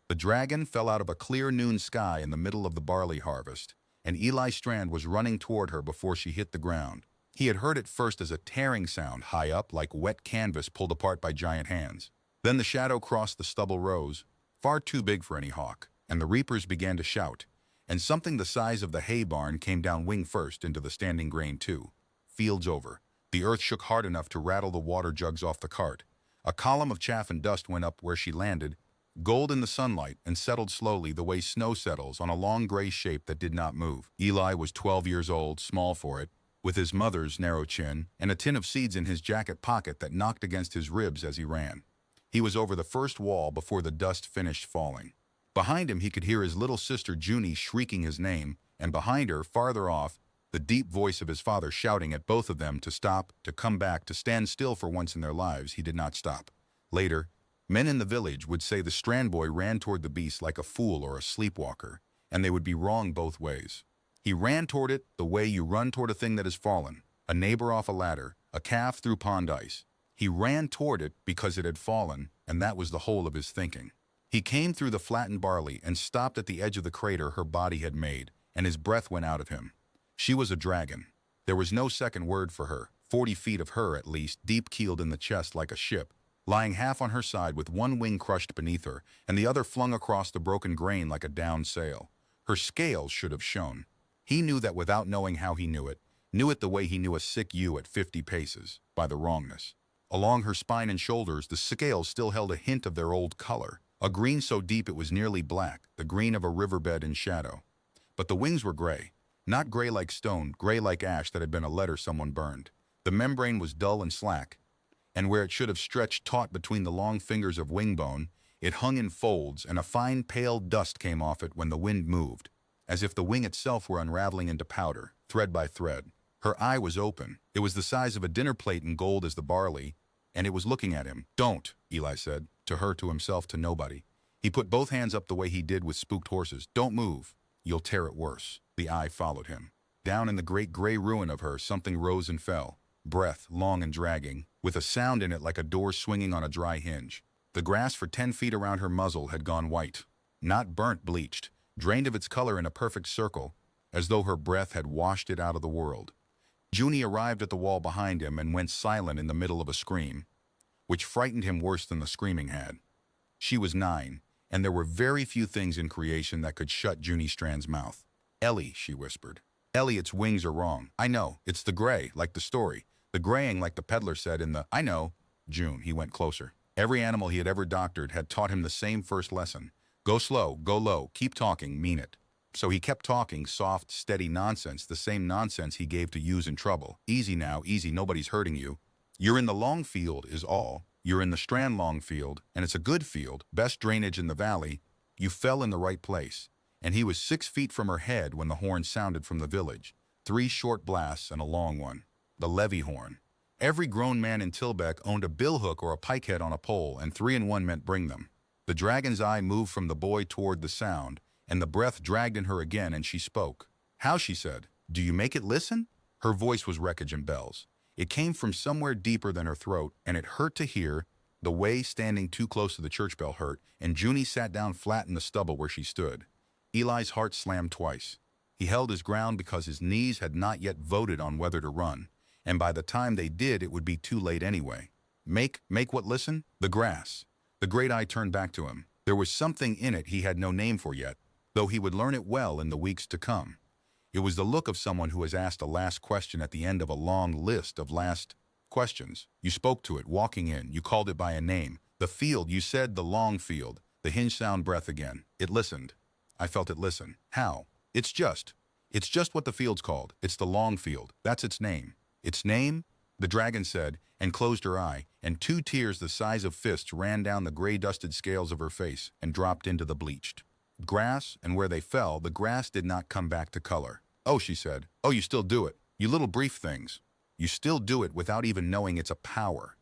The dragon fell out of a clear noon sky in the middle of the barley harvest, and Eli Strand was running toward her before she hit the ground. He had heard it first as a tearing sound high up like wet canvas pulled apart by giant hands. Then the shadow crossed the stubble rows, far too big for any hawk, and the reapers began to shout, and something the size of the hay barn came down wing first into the standing grain too. Fields over. The earth shook hard enough to rattle the water jugs off the cart. A column of chaff and dust went up where she landed, gold in the sunlight, and settled slowly the way snow settles on a long gray shape that did not move. Eli was 12 years old, small for it, with his mother's narrow chin and a tin of seeds in his jacket pocket that knocked against his ribs as he ran. He was over the first wall before the dust finished falling. Behind him he could hear his little sister Junie shrieking his name, and behind her, farther off, the deep voice of his father shouting at both of them to stop, to come back, to stand still for once in their lives. He did not stop. Later, men in the village would say the Strand boy ran toward the beast like a fool or a sleepwalker, and they would be wrong both ways. He ran toward it the way you run toward a thing that has fallen, a neighbor off a ladder, a calf through pond ice. He ran toward it because it had fallen, and that was the whole of his thinking. He came through the flattened barley and stopped at the edge of the crater her body had made, and his breath went out of him. She was a dragon. There was no second word for her, 40 feet of her at least, deep-keeled in the chest like a ship, lying half on her side with one wing crushed beneath her and the other flung across the broken grain like a downed sail. Her scales should have shown. He knew that without knowing how he knew it the way he knew a sick ewe at 50 paces, by the wrongness. Along her spine and shoulders, the scales still held a hint of their old color, a green so deep it was nearly black, the green of a riverbed in shadow. But the wings were gray. Not gray like stone, gray like ash that had been a letter someone burned. The membrane was dull and slack, and where it should have stretched taut between the long fingers of wing bone, it hung in folds, and a fine pale dust came off it when the wind moved, as if the wing itself were unraveling into powder, thread by thread. Her eye was open. It was the size of a dinner plate and gold as the barley, and it was looking at him. "Don't," Eli said, to her, to himself, to nobody. He put both hands up the way he did with spooked horses. "Don't move. You'll tear it worse." The eye followed him. Down in the great gray ruin of her, something rose and fell, breath long and dragging, with a sound in it like a door swinging on a dry hinge. The grass for 10 feet around her muzzle had gone white. Not burnt, bleached, drained of its color in a perfect circle, as though her breath had washed it out of the world. Junie arrived at the wall behind him and went silent in the middle of a scream, which frightened him worse than the screaming had. She was 9, and there were very few things in creation that could shut Junie Strand's mouth. "Ellie," she whispered. "Ellie, its wings are wrong. I know. It's the gray, like the story. The graying, like the peddler said in the—" "I know." "June," he went closer. Every animal he had ever doctored had taught him the same first lesson. Go slow, go low, keep talking, mean it. So he kept talking, soft, steady nonsense, the same nonsense he gave to ewes in trouble. "Easy now, easy, nobody's hurting you. You're in the long field is all. You're in the Strand long field, and it's a good field, best drainage in the valley. You fell in the right place." And he was 6 feet from her head when the horn sounded from the village. 3 short blasts and a long one. The levy horn. Every grown man in Tilbeck owned a billhook or a pikehead on a pole, and 3 in 1 meant bring them. The dragon's eye moved from the boy toward the sound, and the breath dragged in her again, and she spoke. "How?" she said. "Do you make it listen?" Her voice was wreckage and bells. It came from somewhere deeper than her throat, and it hurt to hear, the way standing too close to the church bell hurt, and Junie sat down flat in the stubble where she stood. Eli's heart slammed twice. He held his ground because his knees had not yet voted on whether to run, and by the time they did, it would be too late anyway. Make what listen? The grass. The great eye turned back to him. There was something in it he had no name for yet, though he would learn it well in the weeks to come. It was the look of someone who has asked a last question at the end of a long list of last questions. You spoke to it, walking in. You called it by a name. The field, you said the long field. The hinge sound breath again. It listened. I felt it listen. How? It's just what the field's called. It's the long field. That's its name. Its name? The dragon said, and closed her eye, and 2 tears the size of fists ran down the gray-dusted scales of her face and dropped into the bleached grass, and where they fell, the grass did not come back to color. "Oh," she said. "Oh, you still do it. You little brief things. You still do it without even knowing it's a power."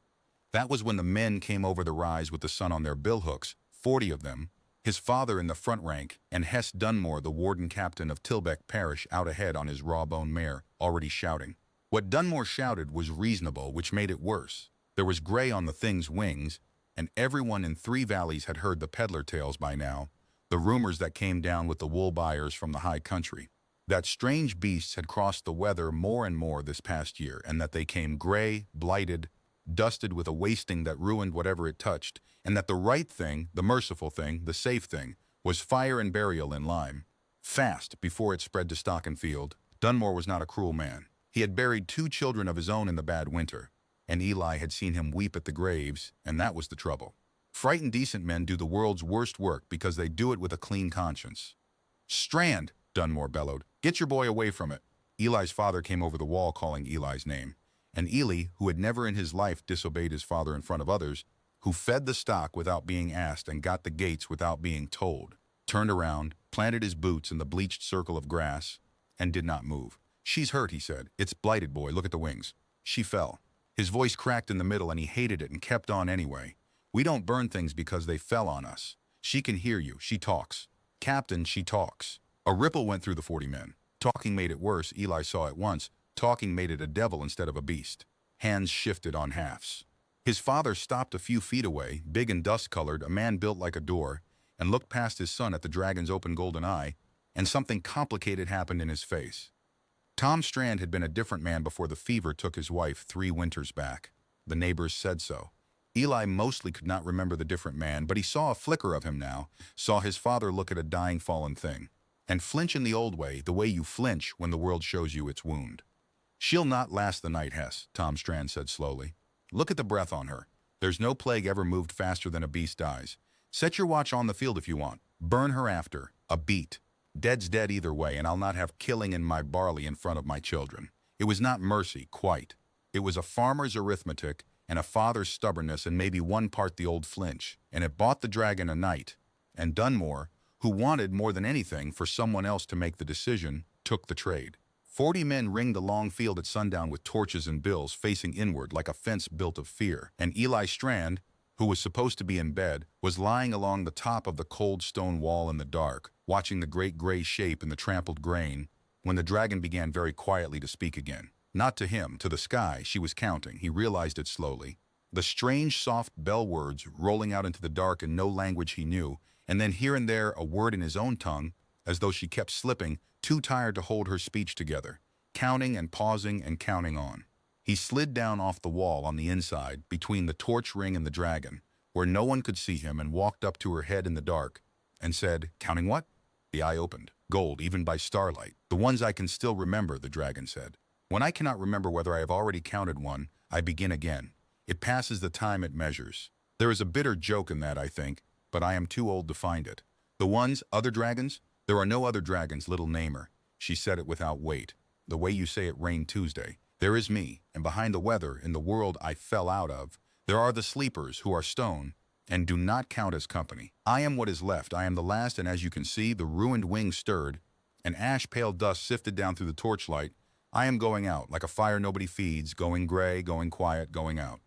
That was when the men came over the rise with the sun on their billhooks, 40 of them, his father in the front rank, and Hess Dunmore, the warden captain of Tilbeck Parish, out ahead on his raw-boned mare, already shouting. What Dunmore shouted was reasonable, which made it worse. There was gray on the thing's wings, and everyone in 3 valleys had heard the peddler tales by now, the rumors that came down with the wool buyers from the high country. That strange beasts had crossed the weather more and more this past year, and that they came gray, blighted, dusted with a wasting that ruined whatever it touched, and that the right thing, the merciful thing, the safe thing, was fire and burial in lime. Fast, before it spread to stock and field. Dunmore was not a cruel man. He had buried 2 children of his own in the bad winter, and Eli had seen him weep at the graves, and that was the trouble. Frightened decent men do the world's worst work because they do it with a clean conscience. "Strand!" Dunmore bellowed. "Get your boy away from it." Eli's father came over the wall calling Eli's name, and Eli, who had never in his life disobeyed his father in front of others, who fed the stock without being asked and got the gates without being told, turned around, planted his boots in the bleached circle of grass, and did not move. "She's hurt," he said. "It's blighted, boy. Look at the wings." She fell. His voice cracked in the middle, and he hated it and kept on anyway. "We don't burn things because they fell on us. She can hear you. She talks. Captain, she talks." A ripple went through the 40 men. Talking made it worse, Eli saw at once. Talking made it a devil instead of a beast. Hands shifted on halves. His father stopped a few feet away, big and dust-colored, a man built like a door, and looked past his son at the dragon's open golden eye, and something complicated happened in his face. Tom Strand had been a different man before the fever took his wife 3 winters back. The neighbors said so. Eli mostly could not remember the different man, but he saw a flicker of him now, saw his father look at a dying fallen thing, and flinch in the old way, the way you flinch when the world shows you its wound. "She'll not last the night, Hess," Tom Strand said slowly. "Look at the breath on her. There's no plague ever moved faster than a beast dies. Set your watch on the field if you want. Burn her after. A beat. Dead's dead either way, and I'll not have killing in my barley in front of my children." It was not mercy, quite. It was a farmer's arithmetic and a father's stubbornness and maybe 1 part the old flinch, and it bought the dragon a night. And Dunmore, who wanted more than anything for someone else to make the decision, took the trade. 40 men ringed the long field at sundown with torches and bills facing inward like a fence built of fear, and Eli Strand, who was supposed to be in bed, was lying along the top of the cold stone wall in the dark, watching the great gray shape in the trampled grain, when the dragon began very quietly to speak again. Not to him, to the sky. She was counting. He realized it slowly. The strange, soft bell words rolling out into the dark in no language he knew, and then here and there a word in his own tongue, as though she kept slipping, too tired to hold her speech together, counting and pausing and counting on. He slid down off the wall on the inside, between the torch ring and the dragon, where no one could see him, and walked up to her head in the dark, and said, "Counting what?" The eye opened. "Gold, even by starlight. The ones I can still remember," the dragon said. "When I cannot remember whether I have already counted one, I begin again. It passes the time it measures. There is a bitter joke in that, I think, but I am too old to find it. The ones, other dragons? There are no other dragons, little namer." She said it without weight, the way you say it rained Tuesday. "There is me, and behind the weather, in the world I fell out of, there are the sleepers who are stone, and do not count as company. I am what is left. I am the last, and as you can see, the ruined wings stirred, and ash-pale dust sifted down through the torchlight. I am going out, like a fire nobody feeds, going gray, going quiet, going out.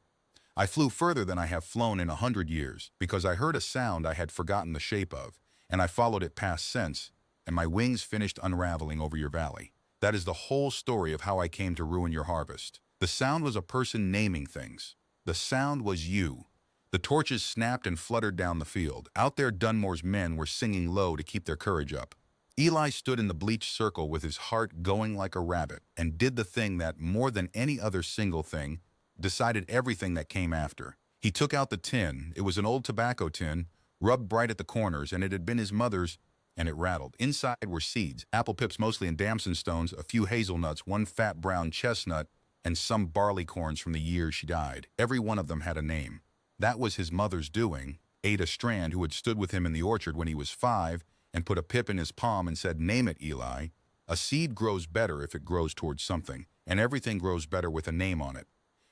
I flew further than I have flown in 100 years, because I heard a sound I had forgotten the shape of, and I followed it past sense, and my wings finished unraveling over your valley. That is the whole story of how I came to ruin your harvest. The sound was a person naming things. The sound was you." The torches snapped and fluttered down the field. Out there Dunmore's men were singing low to keep their courage up. Eli stood in the bleached circle with his heart going like a rabbit, and did the thing that, more than any other single thing, decided everything that came after. He took out the tin. It was an old tobacco tin, rubbed bright at the corners, and it had been his mother's, and it rattled. Inside were seeds, apple pips mostly and damson stones, a few hazelnuts, 1 fat brown chestnut, and some barley corns from the year she died. Every one of them had a name. That was his mother's doing. Ada Strand, who had stood with him in the orchard when he was 5, and put a pip in his palm and said, "Name it, Eli." A seed grows better if it grows towards something, and everything grows better with a name on it.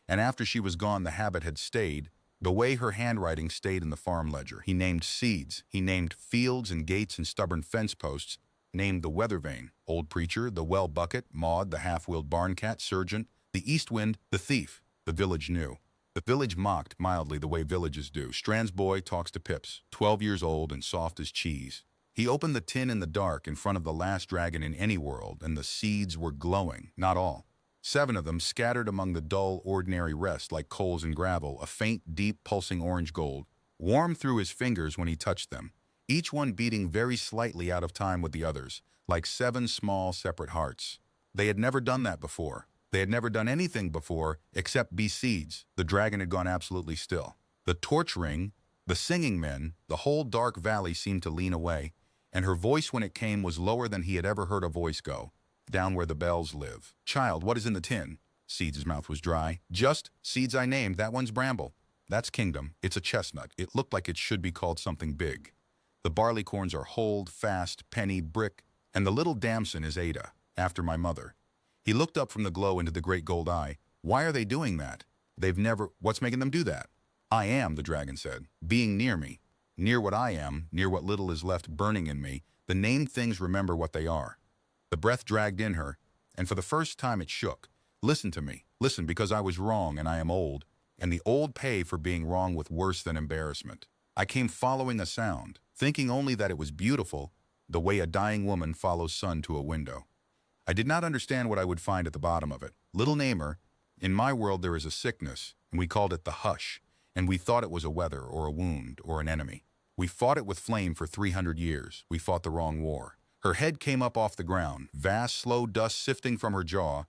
And after she was gone, the habit had stayed, the way her handwriting stayed in the farm ledger. He named seeds. He named fields and gates and stubborn fence posts, named the weather vane, old preacher, the well bucket, Maud, the half-wheeled barn cat, sergeant, the east wind, the thief. The village knew. The village mocked mildly the way villages do. Strand's boy talks to Pips, 12 years old and soft as cheese. He opened the tin in the dark in front of the last dragon in any world, and the seeds were glowing, not all. 7 of them scattered among the dull, ordinary rest like coals and gravel, a faint, deep, pulsing orange gold, warm through his fingers when he touched them, each one beating very slightly out of time with the others, like 7 small, separate hearts. They had never done that before. They had never done anything before except be seeds. The dragon had gone absolutely still. The torch ring, the singing men, the whole dark valley seemed to lean away, and her voice when it came was lower than he had ever heard a voice go, down where the bells live. "Child, what is in the tin?" Seeds' mouth was dry. "Just seeds I named. That one's bramble. That's kingdom. It's a chestnut. It looked like it should be called something big. The barley corns are hold, fast, penny, brick, and the little damson is Ada, after my mother." He looked up from the glow into the great gold eye. "Why are they doing that? They've never... What's making them do that?" "I am," the dragon said, "being near me. Near what I am, near what little is left burning in me, the named things remember what they are." The breath dragged in her, and for the first time it shook. "Listen to me. Listen, because I was wrong and I am old, and the old pay for being wrong with worse than embarrassment. I came following a sound, thinking only that it was beautiful, the way a dying woman follows sun to a window. I did not understand what I would find at the bottom of it. Little Namer, in my world there is a sickness, and we called it the hush, and we thought it was a weather or a wound or an enemy. We fought it with flame for 300 years. We fought the wrong war." Her head came up off the ground, vast, slow dust sifting from her jaw,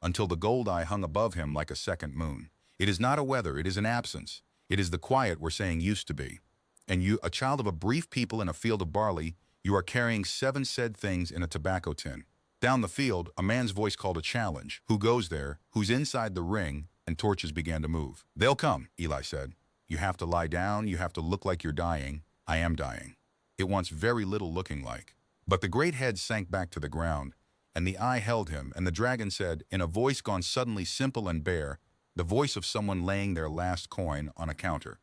until the gold eye hung above him like a second moon. "It is not a weather, it is an absence. It is the quiet we're saying used to be. And you, a child of a brief people in a field of barley, you are carrying 7 said things in a tobacco tin." Down the field, a man's voice called a challenge. "Who goes there? Who's inside the ring?" And torches began to move. "They'll come," Eli said. "You have to lie down, you have to look like you're dying. I am dying." It wants very little looking like. But the great head sank back to the ground, and the eye held him, and the dragon said, in a voice gone suddenly simple and bare, the voice of someone laying their last coin on a counter,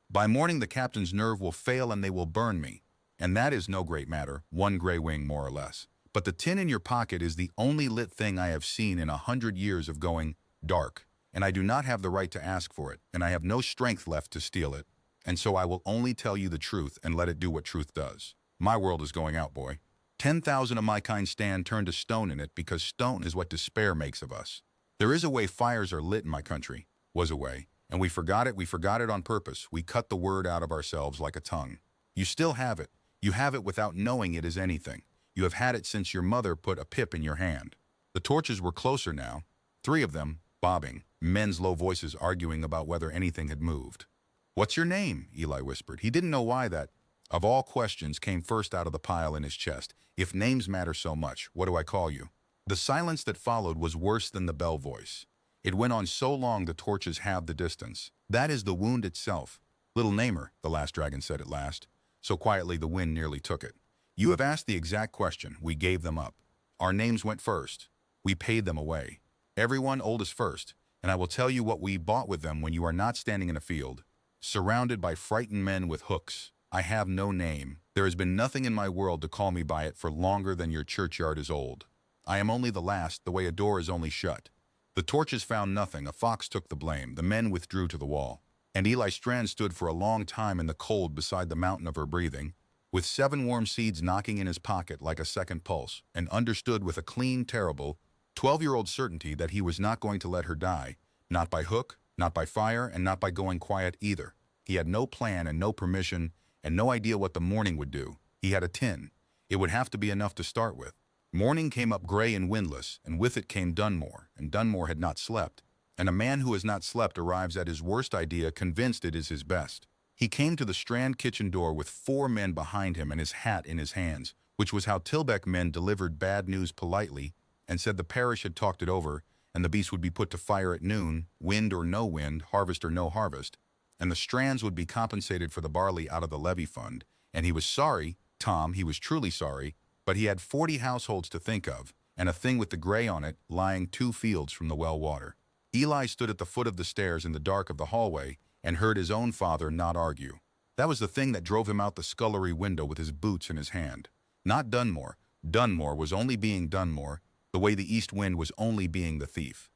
"By morning the captain's nerve will fail and they will burn me. And that is no great matter, 1 gray wing more or less. But the tin in your pocket is the only lit thing I have seen in 100 years of going dark, and I do not have the right to ask for it, and I have no strength left to steal it, and so I will only tell you the truth and let it do what truth does. My world is going out, boy. 10,000 of my kind stand turned to stone in it because stone is what despair makes of us. There is a way fires are lit in my country, was a way, and we forgot it on purpose. We cut the word out of ourselves like a tongue. You still have it. You have it without knowing it is anything. You have had it since your mother put a pip in your hand." The torches were closer now, 3 of them, bobbing, men's low voices arguing about whether anything had moved. "What's your name?" Eli whispered. He didn't know why that, of all questions, came first out of the pile in his chest. "If names matter so much, what do I call you?" The silence that followed was worse than the bell voice. It went on so long the torches halved the distance. "That is the wound itself. Little Namer," the last dragon said at last, so quietly the wind nearly took it. "You have asked the exact question. We gave them up. Our names went first. We paid them away. Everyone oldest first, and I will tell you what we bought with them when you are not standing in a field, surrounded by frightened men with hooks. I have no name. There has been nothing in my world to call me by it for longer than your churchyard is old. I am only the last, the way a door is only shut." The torches found nothing. A fox took the blame. The men withdrew to the wall. And Eli Strand stood for a long time in the cold beside the mountain of her breathing, with 7 warm seeds knocking in his pocket like a second pulse, and understood with a clean, terrible, 12-year-old certainty that he was not going to let her die, not by hook, not by fire, and not by going quiet either. He had no plan and no permission, and no idea what the morning would do. He had a tin. It would have to be enough to start with. Morning came up gray and windless, and with it came Dunmore, and Dunmore had not slept. And a man who has not slept arrives at his worst idea convinced it is his best. He came to the Strand kitchen door with 4 men behind him and his hat in his hands, which was how Tilbeck men delivered bad news politely, and said the parish had talked it over, and the beast would be put to fire at noon, wind or no wind, harvest or no harvest, and the Strands would be compensated for the barley out of the levy fund, and he was sorry, Tom, he was truly sorry, but he had 40 households to think of, and a thing with the gray on it lying 2 fields from the well water. Eli stood at the foot of the stairs in the dark of the hallway and heard his own father not argue. That was the thing that drove him out the scullery window with his boots in his hand. Not Dunmore. Dunmore was only being Dunmore, the way the east wind was only being the thief.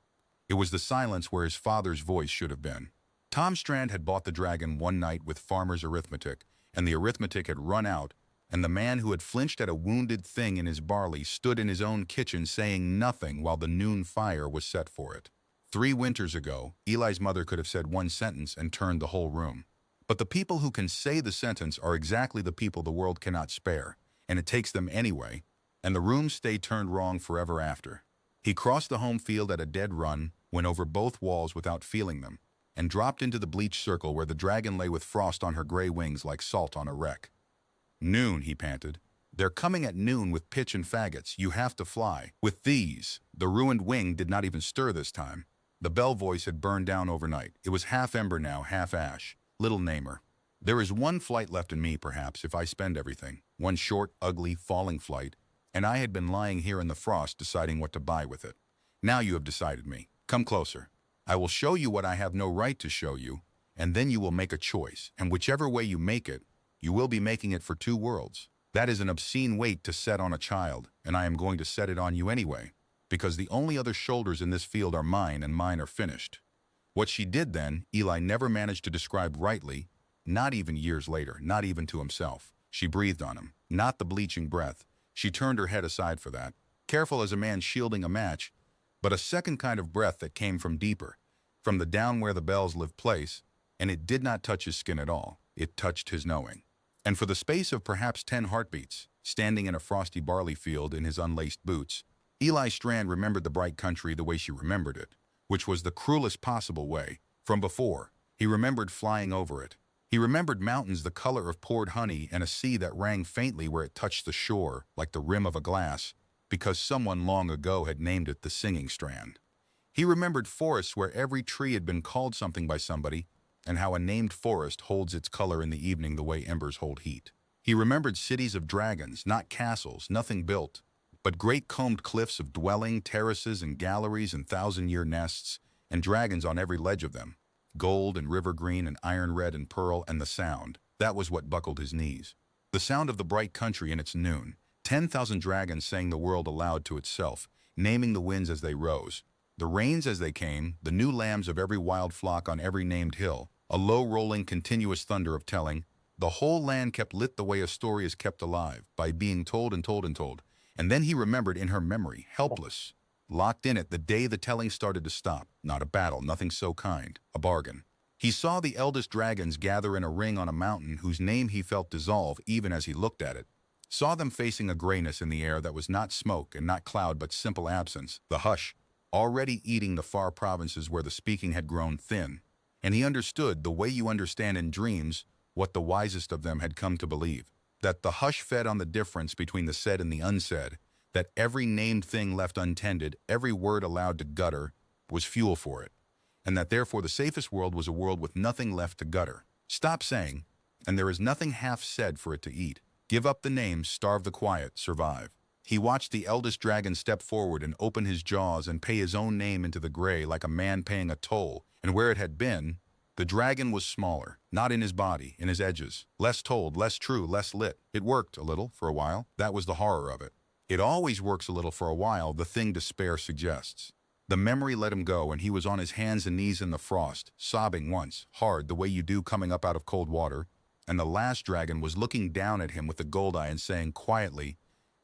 It was the silence where his father's voice should have been. Tom Strand had bought the dragon one night with farmer's arithmetic, and the arithmetic had run out and the man who had flinched at a wounded thing in his barley stood in his own kitchen saying nothing while the noon fire was set for it. 3 winters ago, Eli's mother could have said one sentence and turned the whole room. But the people who can say the sentence are exactly the people the world cannot spare, and it takes them anyway, and the room stay turned wrong forever after. He crossed the home field at a dead run, went over both walls without feeling them, and dropped into the bleached circle where the dragon lay with frost on her gray wings like salt on a wreck. Noon, he panted. They're coming at noon with pitch and faggots. You have to fly. With these, the ruined wing did not even stir this time. The bell voice had burned down overnight. It was half ember now, half ash. Little namer. There is one flight left in me, perhaps, if I spend everything. One short, ugly, falling flight, and I had been lying here in the frost deciding what to buy with it. Now you have decided me. Come closer. I will show you what I have no right to show you, and then you will make a choice, and whichever way you make it, you will be making it for 2 worlds. That is an obscene weight to set on a child, and I am going to set it on you anyway, because the only other shoulders in this field are mine, and mine are finished. What she did then, Eli never managed to describe rightly, not even years later, not even to himself. She breathed on him, not the bleaching breath. She turned her head aside for that, careful as a man shielding a match, but a second kind of breath that came from deeper, from the down where the bells live place, and it did not touch his skin at all. It touched his knowing. And for the space of perhaps 10 heartbeats, standing in a frosty barley field in his unlaced boots, Eli Strand remembered the bright country the way she remembered it, which was the cruelest possible way. From before, he remembered flying over it. He remembered mountains the color of poured honey and a sea that rang faintly where it touched the shore, like the rim of a glass, because someone long ago had named it the Singing Strand. He remembered forests where every tree had been called something by somebody, and how a named forest holds its color in the evening the way embers hold heat. He remembered cities of dragons, not castles, nothing built, but great combed cliffs of dwelling, terraces and galleries and 1,000-year nests, and dragons on every ledge of them, gold and river green and iron red and pearl, and the sound. That was what buckled his knees. The sound of the bright country in its noon. 10,000 dragons sang the world aloud to itself, naming the winds as they rose, the rains as they came, the new lambs of every wild flock on every named hill, a low-rolling, continuous thunder of telling. The whole land kept lit the way a story is kept alive, by being told and told and told. And then he remembered in her memory, helpless, locked in it, the day the telling started to stop. Not a battle, nothing so kind, a bargain. He saw the eldest dragons gather in a ring on a mountain whose name he felt dissolve even as he looked at it. Saw them facing a grayness in the air that was not smoke and not cloud but simple absence, the hush, already eating the far provinces where the speaking had grown thin. And he understood, the way you understand in dreams, what the wisest of them had come to believe. That the hush fed on the difference between the said and the unsaid, that every named thing left untended, every word allowed to gutter, was fuel for it, and that therefore the safest world was a world with nothing left to gutter. Stop saying, and there is nothing half said for it to eat. Give up the names, starve the quiet, survive. He watched the eldest dragon step forward and open his jaws and pay his own name into the gray like a man paying a toll, and where it had been, the dragon was smaller, not in his body, in his edges. Less told, less true, less lit. It worked a little for a while. That was the horror of it. It always works a little for a while, the thing despair suggests. The memory let him go, and he was on his hands and knees in the frost, sobbing once, hard, the way you do coming up out of cold water, and the last dragon was looking down at him with the gold eye and saying quietly,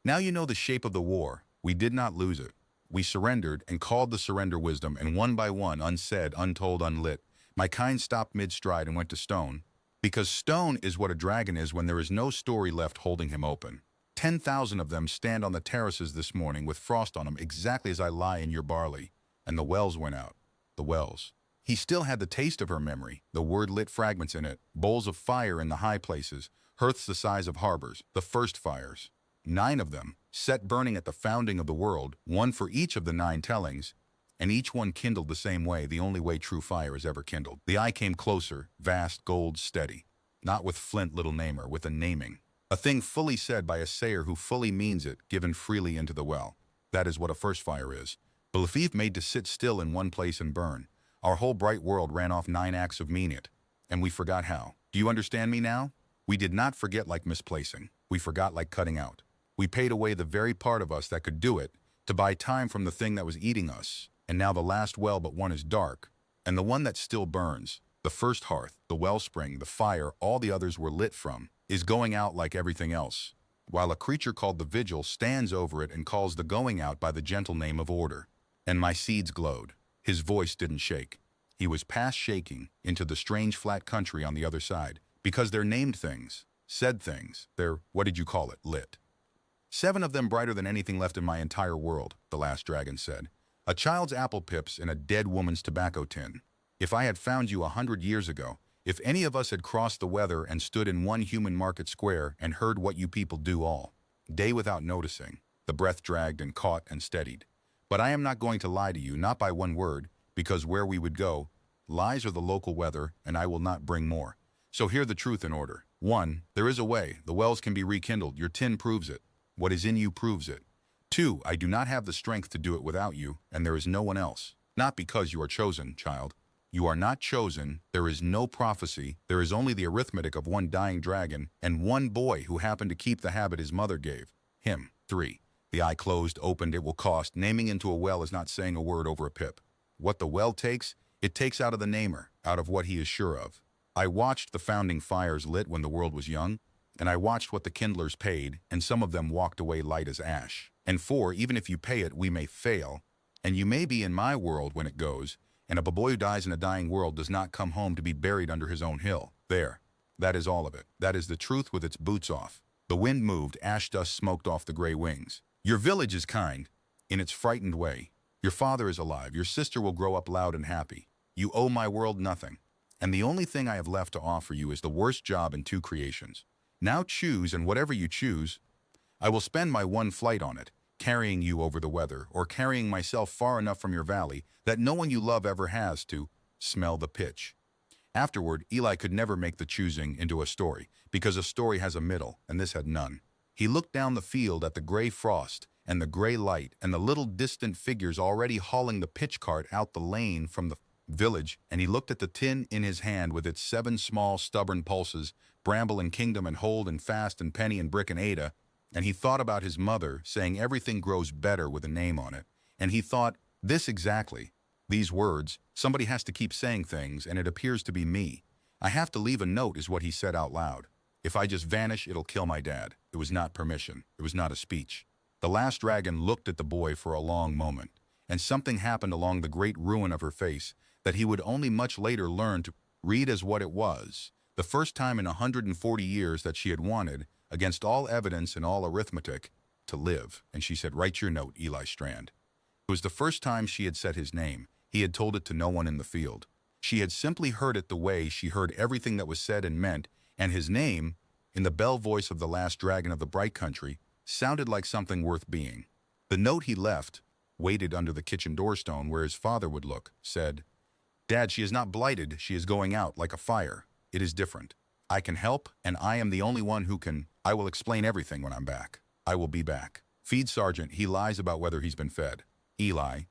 "Now you know the shape of the war. We did not lose it. We surrendered and called the surrender wisdom, and one by one, unsaid, untold, unlit, my kind stopped mid-stride and went to stone, because stone is what a dragon is when there is no story left holding him open. 10,000 of them stand on the terraces this morning with frost on them exactly as I lie in your barley." And the wells went out. The wells. He still had the taste of her memory, the word-lit fragments in it, bowls of fire in the high places, hearths the size of harbors, the first fires. 9 of them, set burning at the founding of the world, one for each of the 9 tellings, and each one kindled the same way, the only way true fire is ever kindled. The eye came closer, vast, gold, steady. Not with flint, little namer, with a naming. A thing fully said by a sayer who fully means it, given freely into the well. That is what a first fire is. Belief made to sit still in one place and burn. Our whole bright world ran off 9 acts of mean it, and we forgot how. Do you understand me now? We did not forget like misplacing. We forgot like cutting out. We paid away the very part of us that could do it, to buy time from the thing that was eating us. And now the last well but one is dark, and the one that still burns, the first hearth, the wellspring, the fire all the others were lit from, is going out like everything else. while a creature called the Vigil stands over it and calls the going out by the gentle name of order. And my seeds glowed. His voice didn't shake. He was past shaking into the strange flat country on the other side, because they're named things, said things, they're, what did you call it, lit. 7 of them brighter than anything left in my entire world, the last dragon said. A child's apple pips in a dead woman's tobacco tin. If I had found you 100 years ago, if any of us had crossed the weather and stood in one human market square and heard what you people do all day without noticing, the breath dragged and caught and steadied. But I am not going to lie to you, not by one word, because where we would go, lies are the local weather, and I will not bring more. So hear the truth in order. 1. There is a way. The wells can be rekindled. Your tin proves it. What is in you proves it. 2. I do not have the strength to do it without you, and there is no one else. Not because you are chosen, child. You are not chosen. There is no prophecy. There is only the arithmetic of one dying dragon and one boy who happened to keep the habit his mother gave him. 3. The eye closed, opened, it will cost. Naming into a well is not saying a word over a pip. What the well takes, it takes out of the namer, out of what he is sure of. I watched the founding fires lit when the world was young, and I watched what the kindlers paid, and some of them walked away light as ash. And 4, even if you pay it, we may fail, and you may be in my world when it goes, and a boy who dies in a dying world does not come home to be buried under his own hill. There. That is all of it. That is the truth with its boots off. The wind moved, ash dust smoked off the gray wings. Your village is kind, in its frightened way. Your father is alive. Your sister will grow up loud and happy. You owe my world nothing. And the only thing I have left to offer you is the worst job in 2 creations. Now choose, and whatever you choose, I will spend my one flight on it, carrying you over the weather, or carrying myself far enough from your valley that no one you love ever has to smell the pitch. Afterward, Eli could never make the choosing into a story, because a story has a middle, and this had none. He looked down the field at the gray frost and the gray light and the little distant figures already hauling the pitch cart out the lane from the village, and he looked at the tin in his hand with its 7 small, stubborn pulses, Bramble and Kingdom and Hold and Fast and Penny and Brick and Ada, and he thought about his mother saying everything grows better with a name on it, and he thought, this exactly, these words, somebody has to keep saying things, and it appears to be me. I have to leave a note is what he said out loud. If I just vanish, it'll kill my dad. It was not permission. It was not a speech. The last dragon looked at the boy for a long moment, and something happened along the great ruin of her face that he would only much later learn to read as what it was, the first time in 140 years that she had wanted, against all evidence and all arithmetic, to live. And she said, write your note, Eli Strand. It was the first time she had said his name. He had told it to no one in the field. She had simply heard it the way she heard everything that was said and meant, and his name, in the bell voice of the last dragon of the bright country, sounded like something worth being. The note he left, waited under the kitchen doorstone where his father would look, said, Dad, she is not blighted. She is going out like a fire. It is different. I can help, and I am the only one who can. I will explain everything when I'm back. I will be back. Feed Sergeant, he lies about whether he's been fed. Eli.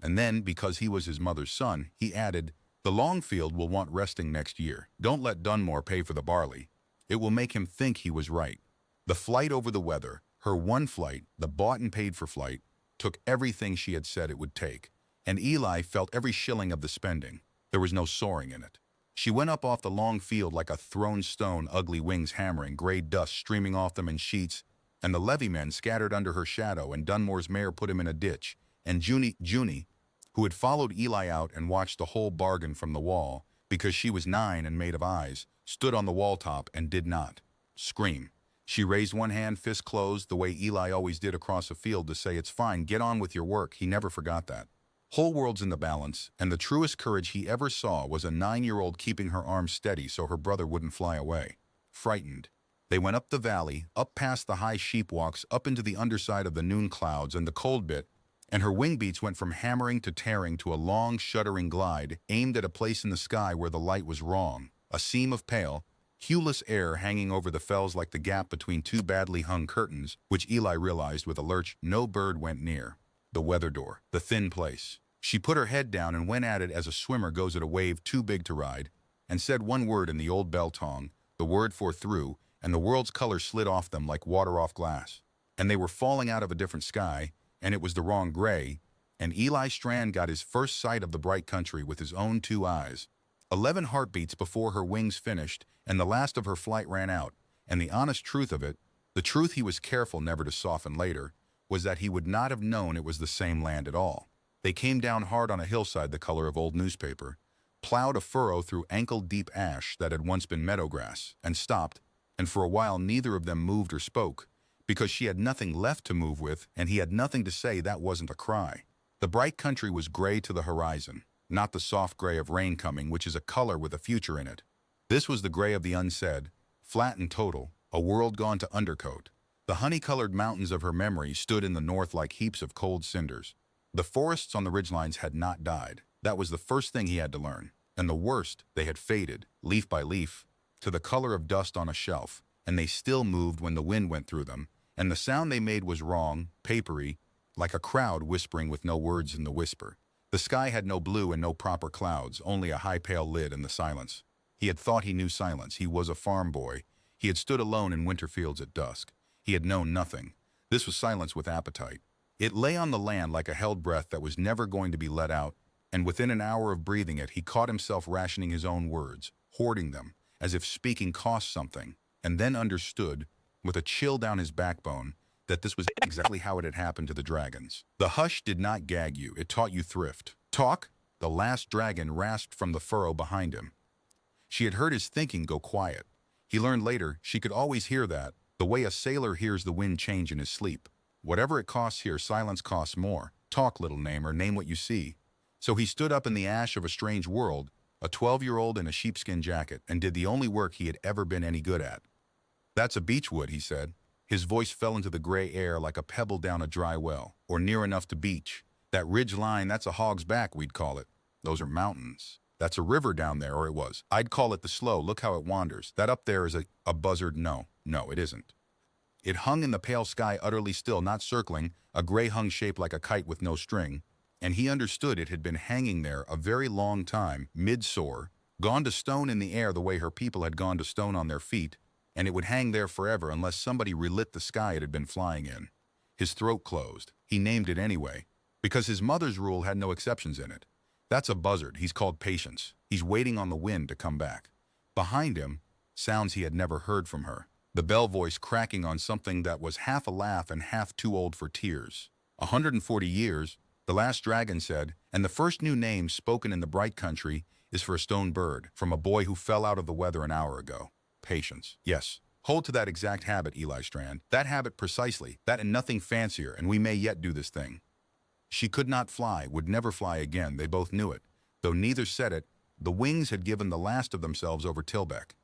And then, because he was his mother's son, he added, the Longfield will want resting next year. Don't let Dunmore pay for the barley. It will make him think he was right. The flight over the weather, her one flight, the bought and paid for flight, took everything she had said it would take. And Eli felt every shilling of the spending. There was no soaring in it. She went up off the long field like a thrown stone, ugly wings hammering, gray dust streaming off them in sheets, and the levy men scattered under her shadow, and Dunmore's mare put him in a ditch, and Junie, who had followed Eli out and watched the whole bargain from the wall, because she was 9 and made of eyes, stood on the wall top and did not scream. She raised one hand, fist closed, the way Eli always did across a field to say, it's fine, get on with your work. He never forgot that. Whole world's in the balance, and the truest courage he ever saw was a 9-year-old keeping her arms steady so her brother wouldn't fly away. Frightened, they went up the valley, up past the high sheep walks, up into the underside of the noon clouds and the cold bit, and her wing beats went from hammering to tearing to a long, shuddering glide, aimed at a place in the sky where the light was wrong, a seam of pale, hueless air hanging over the fells like the gap between 2 badly hung curtains, which Eli realized with a lurch no bird went near. The weather door, the thin place. She put her head down and went at it as a swimmer goes at a wave too big to ride, and said one word in the old bell tongue, the word for through, and the world's color slid off them like water off glass. And they were falling out of a different sky, and it was the wrong gray, and Eli Strand got his first sight of the bright country with his own 2 eyes. 11 heartbeats before her wings finished, and the last of her flight ran out, and the honest truth of it, The truth he was careful never to soften later was that he would not have known it was the same land at all. They came down hard on a hillside the color of old newspaper, plowed a furrow through ankle-deep ash that had once been meadow grass, and stopped, and for a while neither of them moved or spoke, because she had nothing left to move with, and he had nothing to say that wasn't a cry. The bright country was gray to the horizon, not the soft gray of rain coming, which is a color with a future in it. This was the gray of the unsaid, flat and total, a world gone to undercoat. The honey-colored mountains of her memory stood in the north like heaps of cold cinders. The forests on the ridgelines had not died. That was the first thing he had to learn. And the worst, they had faded, leaf by leaf, to the color of dust on a shelf, and they still moved when the wind went through them, and the sound they made was wrong, papery, like a crowd whispering with no words in the whisper. The sky had no blue and no proper clouds, only a high pale lid and the silence. He had thought he knew silence. He was a farm boy. He had stood alone in winter fields at dusk. He had known nothing. This was silence with appetite. It lay on the land like a held breath that was never going to be let out, and within an hour of breathing it, he caught himself rationing his own words, hoarding them, as if speaking cost something, and then understood, with a chill down his backbone, that this was exactly how it had happened to the dragons. The hush did not gag you, it taught you thrift. Talk? The last dragon rasped from the furrow behind him. She had heard his thinking go quiet. He learned later she could always hear that, the way a sailor hears the wind change in his sleep. Whatever it costs here, silence costs more. Talk, little namer, name what you see. So he stood up in the ash of a strange world, a 12-year-old in a sheepskin jacket, and did the only work he had ever been any good at. That's a beechwood, he said. His voice fell into the gray air like a pebble down a dry well, or near enough to beach. That ridge line, that's a hog's back, we'd call it. Those are mountains. That's a river down there, or it was. I'd call it the slow. Look how it wanders. That up there is a buzzard. No, it isn't. It hung in the pale sky utterly still, not circling, a gray hung shape like a kite with no string, and he understood it had been hanging there a very long time, mid-soar, gone to stone in the air the way her people had gone to stone on their feet, and it would hang there forever unless somebody relit the sky it had been flying in. His throat closed. He named it anyway, because his mother's rule had no exceptions in it. That's a buzzard. He's called Patience. He's waiting on the wind to come back. Behind him, sounds he had never heard from her. The bell voice cracking on something that was half a laugh and half too old for tears. 140 years, the last dragon said, and the first new name spoken in the bright country is for a stone bird, from a boy who fell out of the weather an hour ago. Patience. Yes. Hold to that exact habit, Eli Strand. That habit precisely. That and nothing fancier, and we may yet do this thing. She could not fly, would never fly again. They both knew it. Though neither said it, the wings had given the last of themselves over Tilbeck.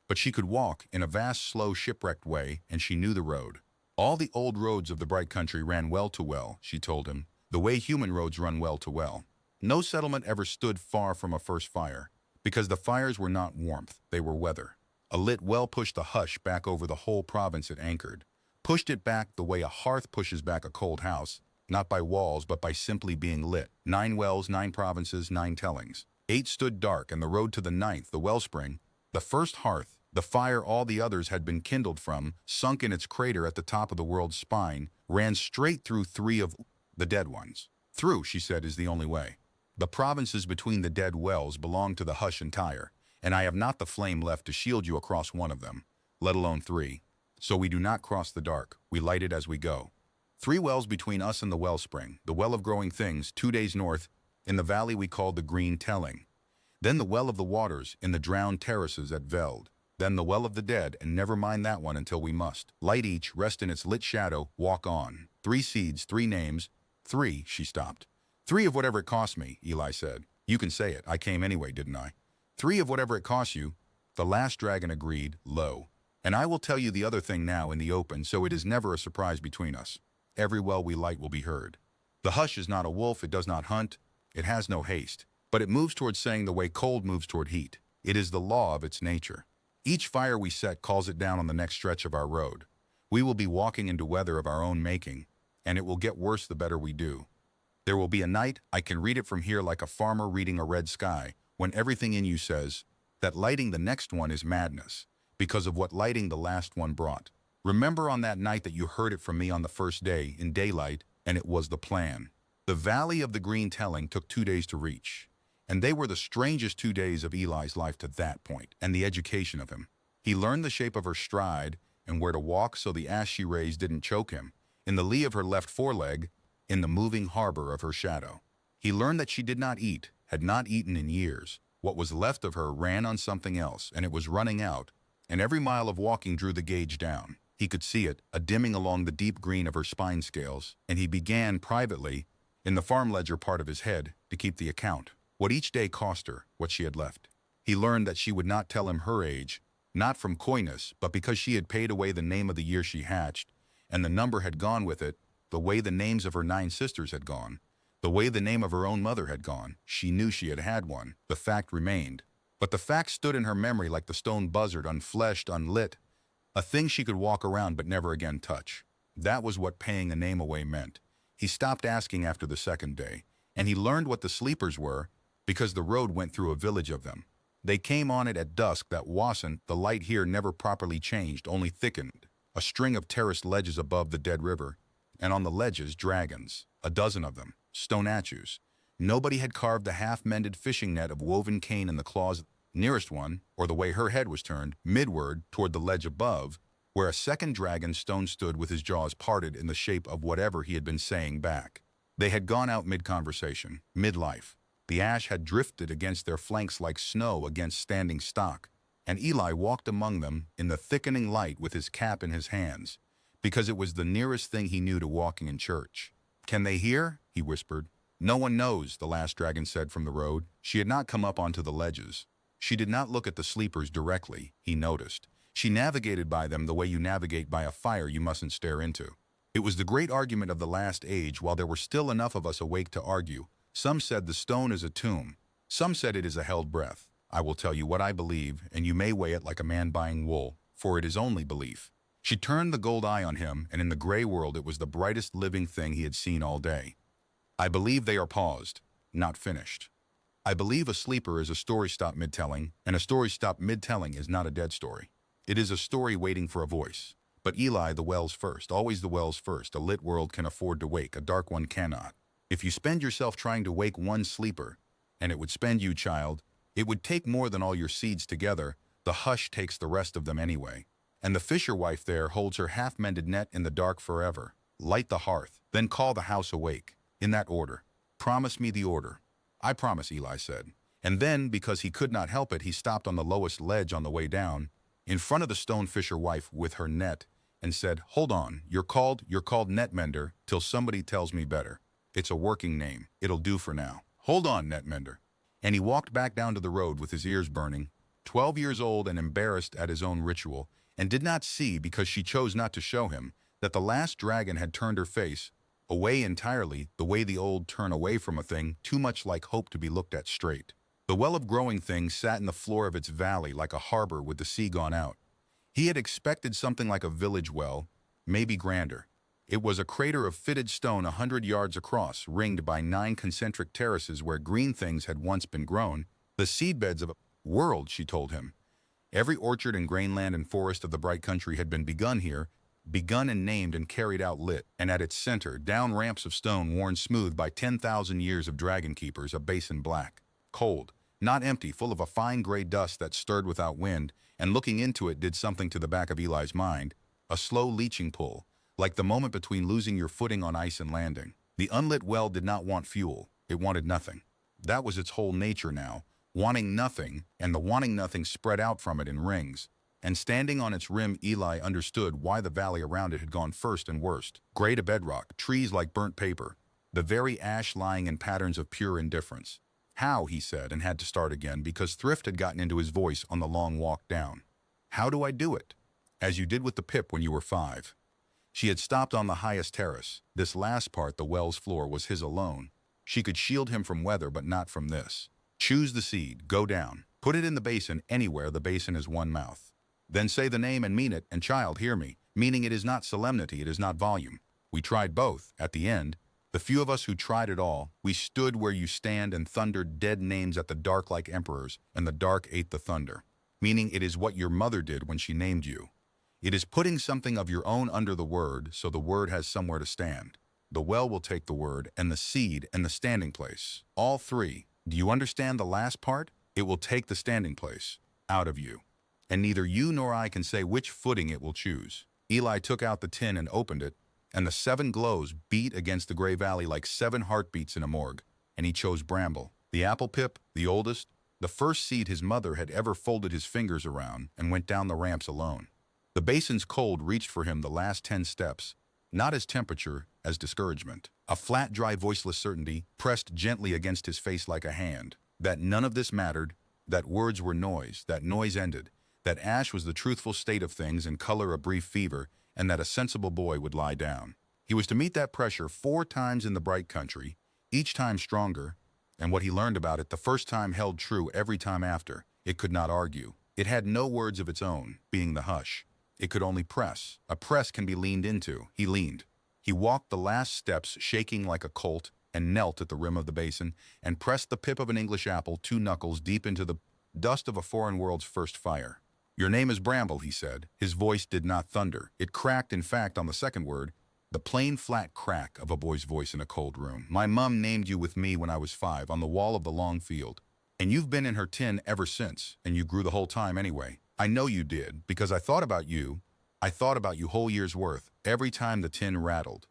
But she could walk in a vast, slow, shipwrecked way, and she knew the road. All the old roads of the bright country ran well to well, she told him, the way human roads run well to well. No settlement ever stood far from a first fire, because the fires were not warmth, they were weather. A lit well pushed the hush back over the whole province it anchored, pushed it back the way a hearth pushes back a cold house, not by walls, but by simply being lit. 9 wells, 9 provinces, 9 tellings. 8 stood dark, and the road to the 9th, the wellspring, the first hearth, the fire all the others had been kindled from, sunk in its crater at the top of the world's spine, ran straight through 3 of the dead ones. Through, she said, is the only way. The provinces between the dead wells belong to the hush entire, and I have not the flame left to shield you across one of them, let alone 3. So we do not cross the dark, we light it as we go. 3 wells between us and the wellspring, the well of growing things, 2 days north, in the valley we called the Green Telling. Then the well of the waters, in the drowned terraces at Veld. Then the well of the dead, and never mind that one until we must. Light each, rest in its lit shadow, walk on. 3 seeds, 3 names, 3, she stopped. 3 of whatever it cost me, Eli said. You can say it, I came anyway, didn't I? 3 of whatever it costs you, the last dragon agreed, low. And I will tell you the other thing now in the open, so it is never a surprise between us. Every well we light will be heard. The hush is not a wolf, it does not hunt, it has no haste, but it moves toward saying the way cold moves toward heat. It is the law of its nature. Each fire we set calls it down on the next stretch of our road. We will be walking into weather of our own making, and it will get worse the better we do. There will be a night, I can read it from here like a farmer reading a red sky, when everything in you says that lighting the next one is madness, because of what lighting the last one brought. Remember on that night that you heard it from me on the first day, in daylight, and it was the plan. The Valley of the Green Telling took 2 days to reach, and they were the strangest 2 days of Eli's life to that point, and the education of him. He learned the shape of her stride, and where to walk so the ash she raised didn't choke him, in the lee of her left foreleg, in the moving harbor of her shadow. He learned that she did not eat, had not eaten in years. What was left of her ran on something else, and it was running out, and every mile of walking drew the gauge down. He could see it, a dimming along the deep green of her spine scales, and he began, privately, in the farm ledger part of his head, to keep the account. What each day cost her, what she had left. He learned that she would not tell him her age, not from coyness, but because she had paid away the name of the year she hatched, and the number had gone with it, the way the names of her 9 sisters had gone, the way the name of her own mother had gone. She knew she had had one. The fact remained. But the fact stood in her memory like the stone buzzard, unfleshed, unlit, a thing she could walk around but never again touch. That was what paying a name away meant. He stopped asking after the second day, and he learned what the sleepers were because the road went through a village of them. They came on it at dusk that wasn't, the light here never properly changed, only thickened. A string of terraced ledges above the dead river, and on the ledges, dragons, a dozen of them, stone statues. Nobody had carved the half-mended fishing net of woven cane in the claws. Nearest one, or the way her head was turned, midward toward the ledge above, where a second dragon stone stood with his jaws parted in the shape of whatever he had been saying back. They had gone out mid-conversation, mid-life. The ash had drifted against their flanks like snow against standing stock, and Eli walked among them in the thickening light with his cap in his hands, because it was the nearest thing he knew to walking in church. "Can they hear?" he whispered. "No one knows," the last dragon said from the road. She had not come up onto the ledges. She did not look at the sleepers directly, he noticed. She navigated by them the way you navigate by a fire you mustn't stare into. It was the great argument of the last age, while there were still enough of us awake to argue. Some said the stone is a tomb. Some said it is a held breath. I will tell you what I believe, and you may weigh it like a man buying wool, for it is only belief. She turned the gold eye on him, and in the gray world it was the brightest living thing he had seen all day. "I believe they are paused, not finished. I believe a sleeper is a story stopped mid-telling, and a story stopped mid-telling is not a dead story. It is a story waiting for a voice. But Eli, the wells first, always the wells first. A lit world can afford to wake, a dark one cannot. If you spend yourself trying to wake one sleeper, and it would spend you, child, it would take more than all your seeds together. The hush takes the rest of them anyway. And the fisher wife there holds her half-mended net in the dark forever. Light the hearth, then call the house awake. In that order. Promise me the order." "I promise," Eli said. And then, because he could not help it, he stopped on the lowest ledge on the way down, in front of the stone fisher wife with her net, and said, "Hold on, you're called Netmender till somebody tells me better. It's a working name. It'll do for now. Hold on, Netmender." And he walked back down to the road with his ears burning, 12 years old and embarrassed at his own ritual, and did not see, because she chose not to show him, that the last dragon had turned her face away entirely, the way the old turn away from a thing too much like hope to be looked at straight. The well of growing things sat in the floor of its valley like a harbor with the sea gone out. He had expected something like a village well, maybe grander. It was a crater of fitted stone 100 yards across, ringed by 9 concentric terraces where green things had once been grown, the seedbeds of a world, she told him. Every orchard and grainland and forest of the bright country had been begun here, begun and named and carried out lit, and at its center, down ramps of stone worn smooth by 10,000 years of dragon keepers, a basin black, cold, not empty, full of a fine gray dust that stirred without wind, and looking into it did something to the back of Eli's mind, a slow leaching pull, like the moment between losing your footing on ice and landing. The unlit well did not want fuel, it wanted nothing. That was its whole nature now, wanting nothing, and the wanting nothing spread out from it in rings. And standing on its rim, Eli understood why the valley around it had gone first and worst. Gray to bedrock, trees like burnt paper, the very ash lying in patterns of pure indifference. "How?" he said, and had to start again because thrift had gotten into his voice on the long walk down. "How do I do it?" "As you did with the pip when you were 5. She had stopped on the highest terrace. This last part, the well's floor, was his alone. She could shield him from weather, but not from this. "Choose the seed, go down, put it in the basin anywhere the basin is one mouth. Then say the name and mean it, and child, hear me, meaning it is not solemnity, it is not volume. We tried both, at the end. The few of us who tried it all, we stood where you stand and thundered dead names at the dark like emperors, and the dark ate the thunder. Meaning it is what your mother did when she named you. It is putting something of your own under the word, so the word has somewhere to stand. The well will take the word, and the seed, and the standing place. All 3. Do you understand the last part? It will take the standing place out of you. and neither you nor I can say which footing it will choose. Eli took out the tin and opened it, and the 7 glows beat against the gray valley like 7 heartbeats in a morgue, and he chose Bramble, the apple pip, the oldest, the first seed his mother had ever folded his fingers around, and went down the ramps alone. The basin's cold reached for him the last 10 steps, not as temperature, as discouragement. A flat, dry, voiceless certainty pressed gently against his face like a hand, that none of this mattered, that words were noise, that noise ended, that ash was the truthful state of things and color a brief fever, and that a sensible boy would lie down. He was to meet that pressure 4 times in the bright country, each time stronger, and what he learned about it the first time held true every time after. It could not argue. It had no words of its own, being the hush. It could only press. A press can be leaned into. He leaned. He walked the last steps shaking like a colt and knelt at the rim of the basin and pressed the pip of an English apple 2 knuckles deep into the dust of a foreign world's first fire. "Your name is Bramble," he said. His voice did not thunder. It cracked, in fact, on the second word, the plain, flat crack of a boy's voice in a cold room. "My mum named you with me when I was 5 on the wall of the long field. And you've been in her tin ever since, and you grew the whole time anyway. I know you did, because I thought about you. I thought about you whole year's worth, every time the tin rattled.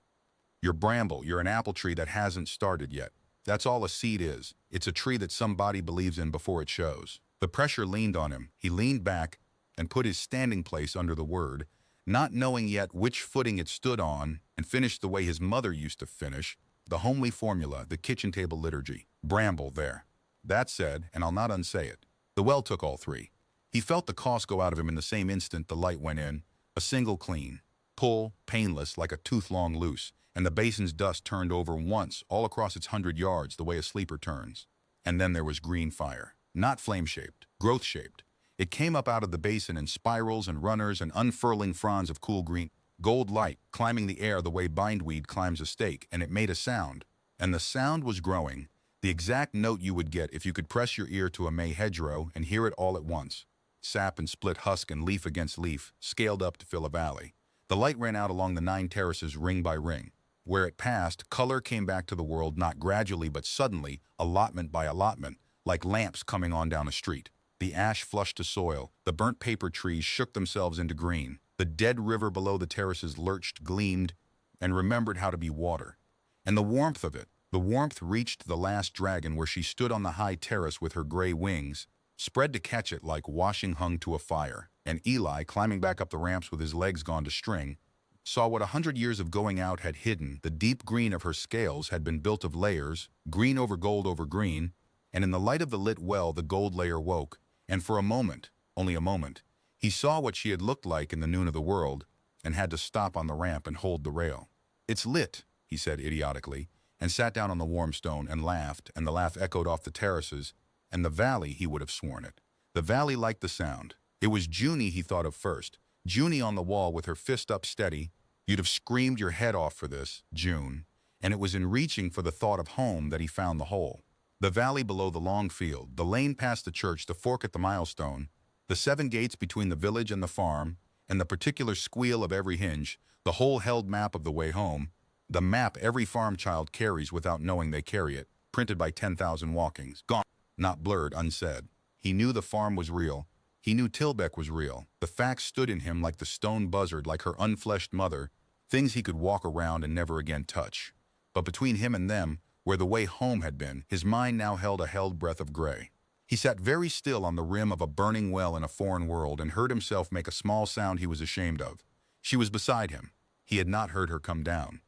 You're Bramble, you're an apple tree that hasn't started yet. That's all a seed is. It's a tree that somebody believes in before it shows." The pressure leaned on him. He leaned back and put his standing place under the word, not knowing yet which footing it stood on, and finished the way his mother used to finish, the homely formula, the kitchen table liturgy. Bramble there. That said, and I'll not unsay it, the well took all 3. He felt the cost go out of him in the same instant the light went in, a single clean, pull, painless like a tooth long loose, and the basin's dust turned over once all across its 100 yards the way a sleeper turns. And then there was green fire, not flame-shaped, growth-shaped. It came up out of the basin in spirals and runners and unfurling fronds of cool green, gold light, climbing the air the way bindweed climbs a stake, and it made a sound. And the sound was growing, the exact note you would get if you could press your ear to a May hedgerow and hear it all at once. Sap and split husk and leaf against leaf, scaled up to fill a valley. The light ran out along the 9 terraces ring by ring. Where it passed, color came back to the world not gradually but suddenly, allotment by allotment, like lamps coming on down a street. The ash flushed to soil, the burnt paper trees shook themselves into green. The dead river below the terraces lurched, gleamed, and remembered how to be water. And the warmth of it, the warmth reached the last dragon where she stood on the high terrace with her gray wings, spread to catch it like washing hung to a fire. And Eli, climbing back up the ramps with his legs gone to string, saw what 100 years of going out had hidden. The deep green of her scales had been built of layers, green over green, and in the light of the lit well the gold layer woke, and for a moment, only a moment, he saw what she had looked like in the noon of the world, and had to stop on the ramp and hold the rail. "It's lit," he said idiotically, and sat down on the warm stone and laughed, and the laugh echoed off the terraces, and the valley, he would have sworn it. The valley liked the sound. It was Junie he thought of first. Junie on the wall with her fist up steady. You'd have screamed your head off for this, June. And it was in reaching for the thought of home that he found the hole. The valley below the long field, the lane past the church, the fork at the milestone, the 7 gates between the village and the farm, and the particular squeal of every hinge, the whole held map of the way home, the map every farm child carries without knowing they carry it, printed by 10,000 walkings, gone, not blurred, unsaid. He knew the farm was real. He knew Tilbeck was real. The facts stood in him like the stone buzzard, like her unfleshed mother, things he could walk around and never again touch. But between him and them, where the way home had been, his mind now held a held breath of gray. He sat very still on the rim of a burning well in a foreign world and heard himself make a small sound he was ashamed of. She was beside him. He had not heard her come down.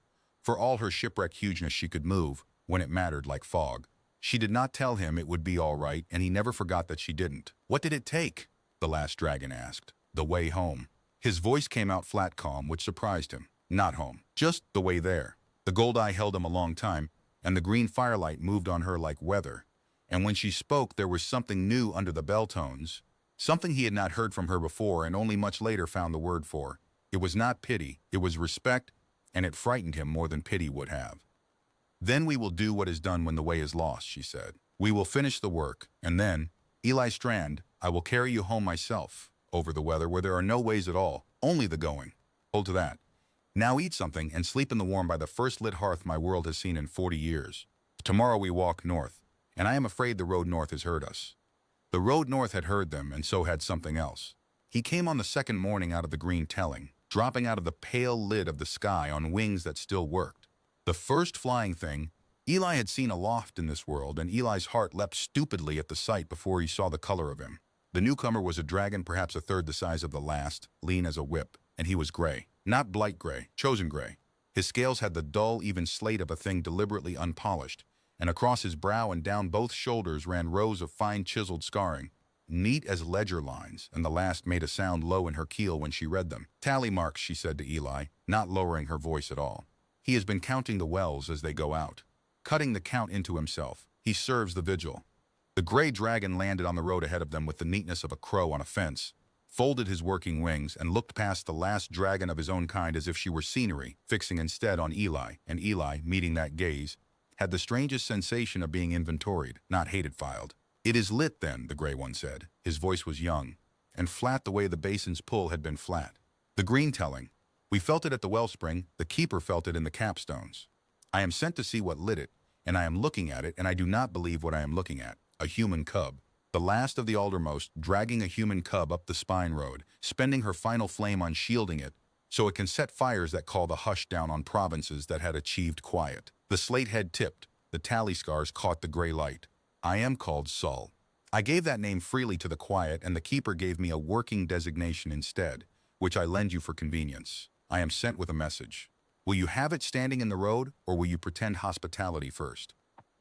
For all her shipwreck hugeness she could move, when it mattered, like fog. She did not tell him it would be all right, and he never forgot that she didn't. "What did it take?" the last dragon asked. "The way home." His voice came out flat calm, which surprised him. Not home. Just the way there. The gold eye held him a long time, and the green firelight moved on her like weather. And when she spoke, there was something new under the bell tones, something he had not heard from her before and only much later found the word for. It was not pity, it was respect, and it frightened him more than pity would have. "Then we will do what is done when the way is lost," she said. "We will finish the work, and then, Eli Strand, I will carry you home myself, over the weather where there are no ways at all, only the going. Hold to that. Now eat something and sleep in the warm by the first lit hearth my world has seen in 40 years. Tomorrow we walk north, and I am afraid the road north has heard us." The road north had heard them, and so had something else. He came on the second morning out of the green telling, dropping out of the pale lid of the sky on wings that still worked. The first flying thing Eli had seen aloft in this world, and Eli's heart leapt stupidly at the sight before he saw the color of him. The newcomer was a dragon perhaps a third the size of the last, lean as a whip, and he was gray. Not blight gray, chosen gray. His scales had the dull, even slate of a thing deliberately unpolished, and across his brow and down both shoulders ran rows of fine chiseled scarring, neat as ledger lines, and the last made a sound low in her keel when she read them. "Tally marks," she said to Eli, not lowering her voice at all. "He has been counting the wells as they go out, cutting the count into himself. He serves the vigil." The gray dragon landed on the road ahead of them with the neatness of a crow on a fence, folded his working wings, and looked past the last dragon of his own kind as if she were scenery, fixing instead on Eli, and Eli, meeting that gaze, had the strangest sensation of being inventoried, not hated filed. "It is lit, then," the gray one said. His voice was young, and flat the way the basin's pull had been flat. "The green telling. We felt it at the wellspring, the keeper felt it in the capstones. I am sent to see what lit it, and I am looking at it, and I do not believe what I am looking at. A human cub. The last of the aldermost, dragging a human cub up the spine road, spending her final flame on shielding it, so it can set fires that call the hush down on provinces that had achieved quiet. The slate head tipped, the tally scars caught the gray light. I am called Sol. I gave that name freely to the quiet, and the keeper gave me a working designation instead, which I lend you for convenience. I am sent with a message. Will you have it standing in the road, or will you pretend hospitality first?"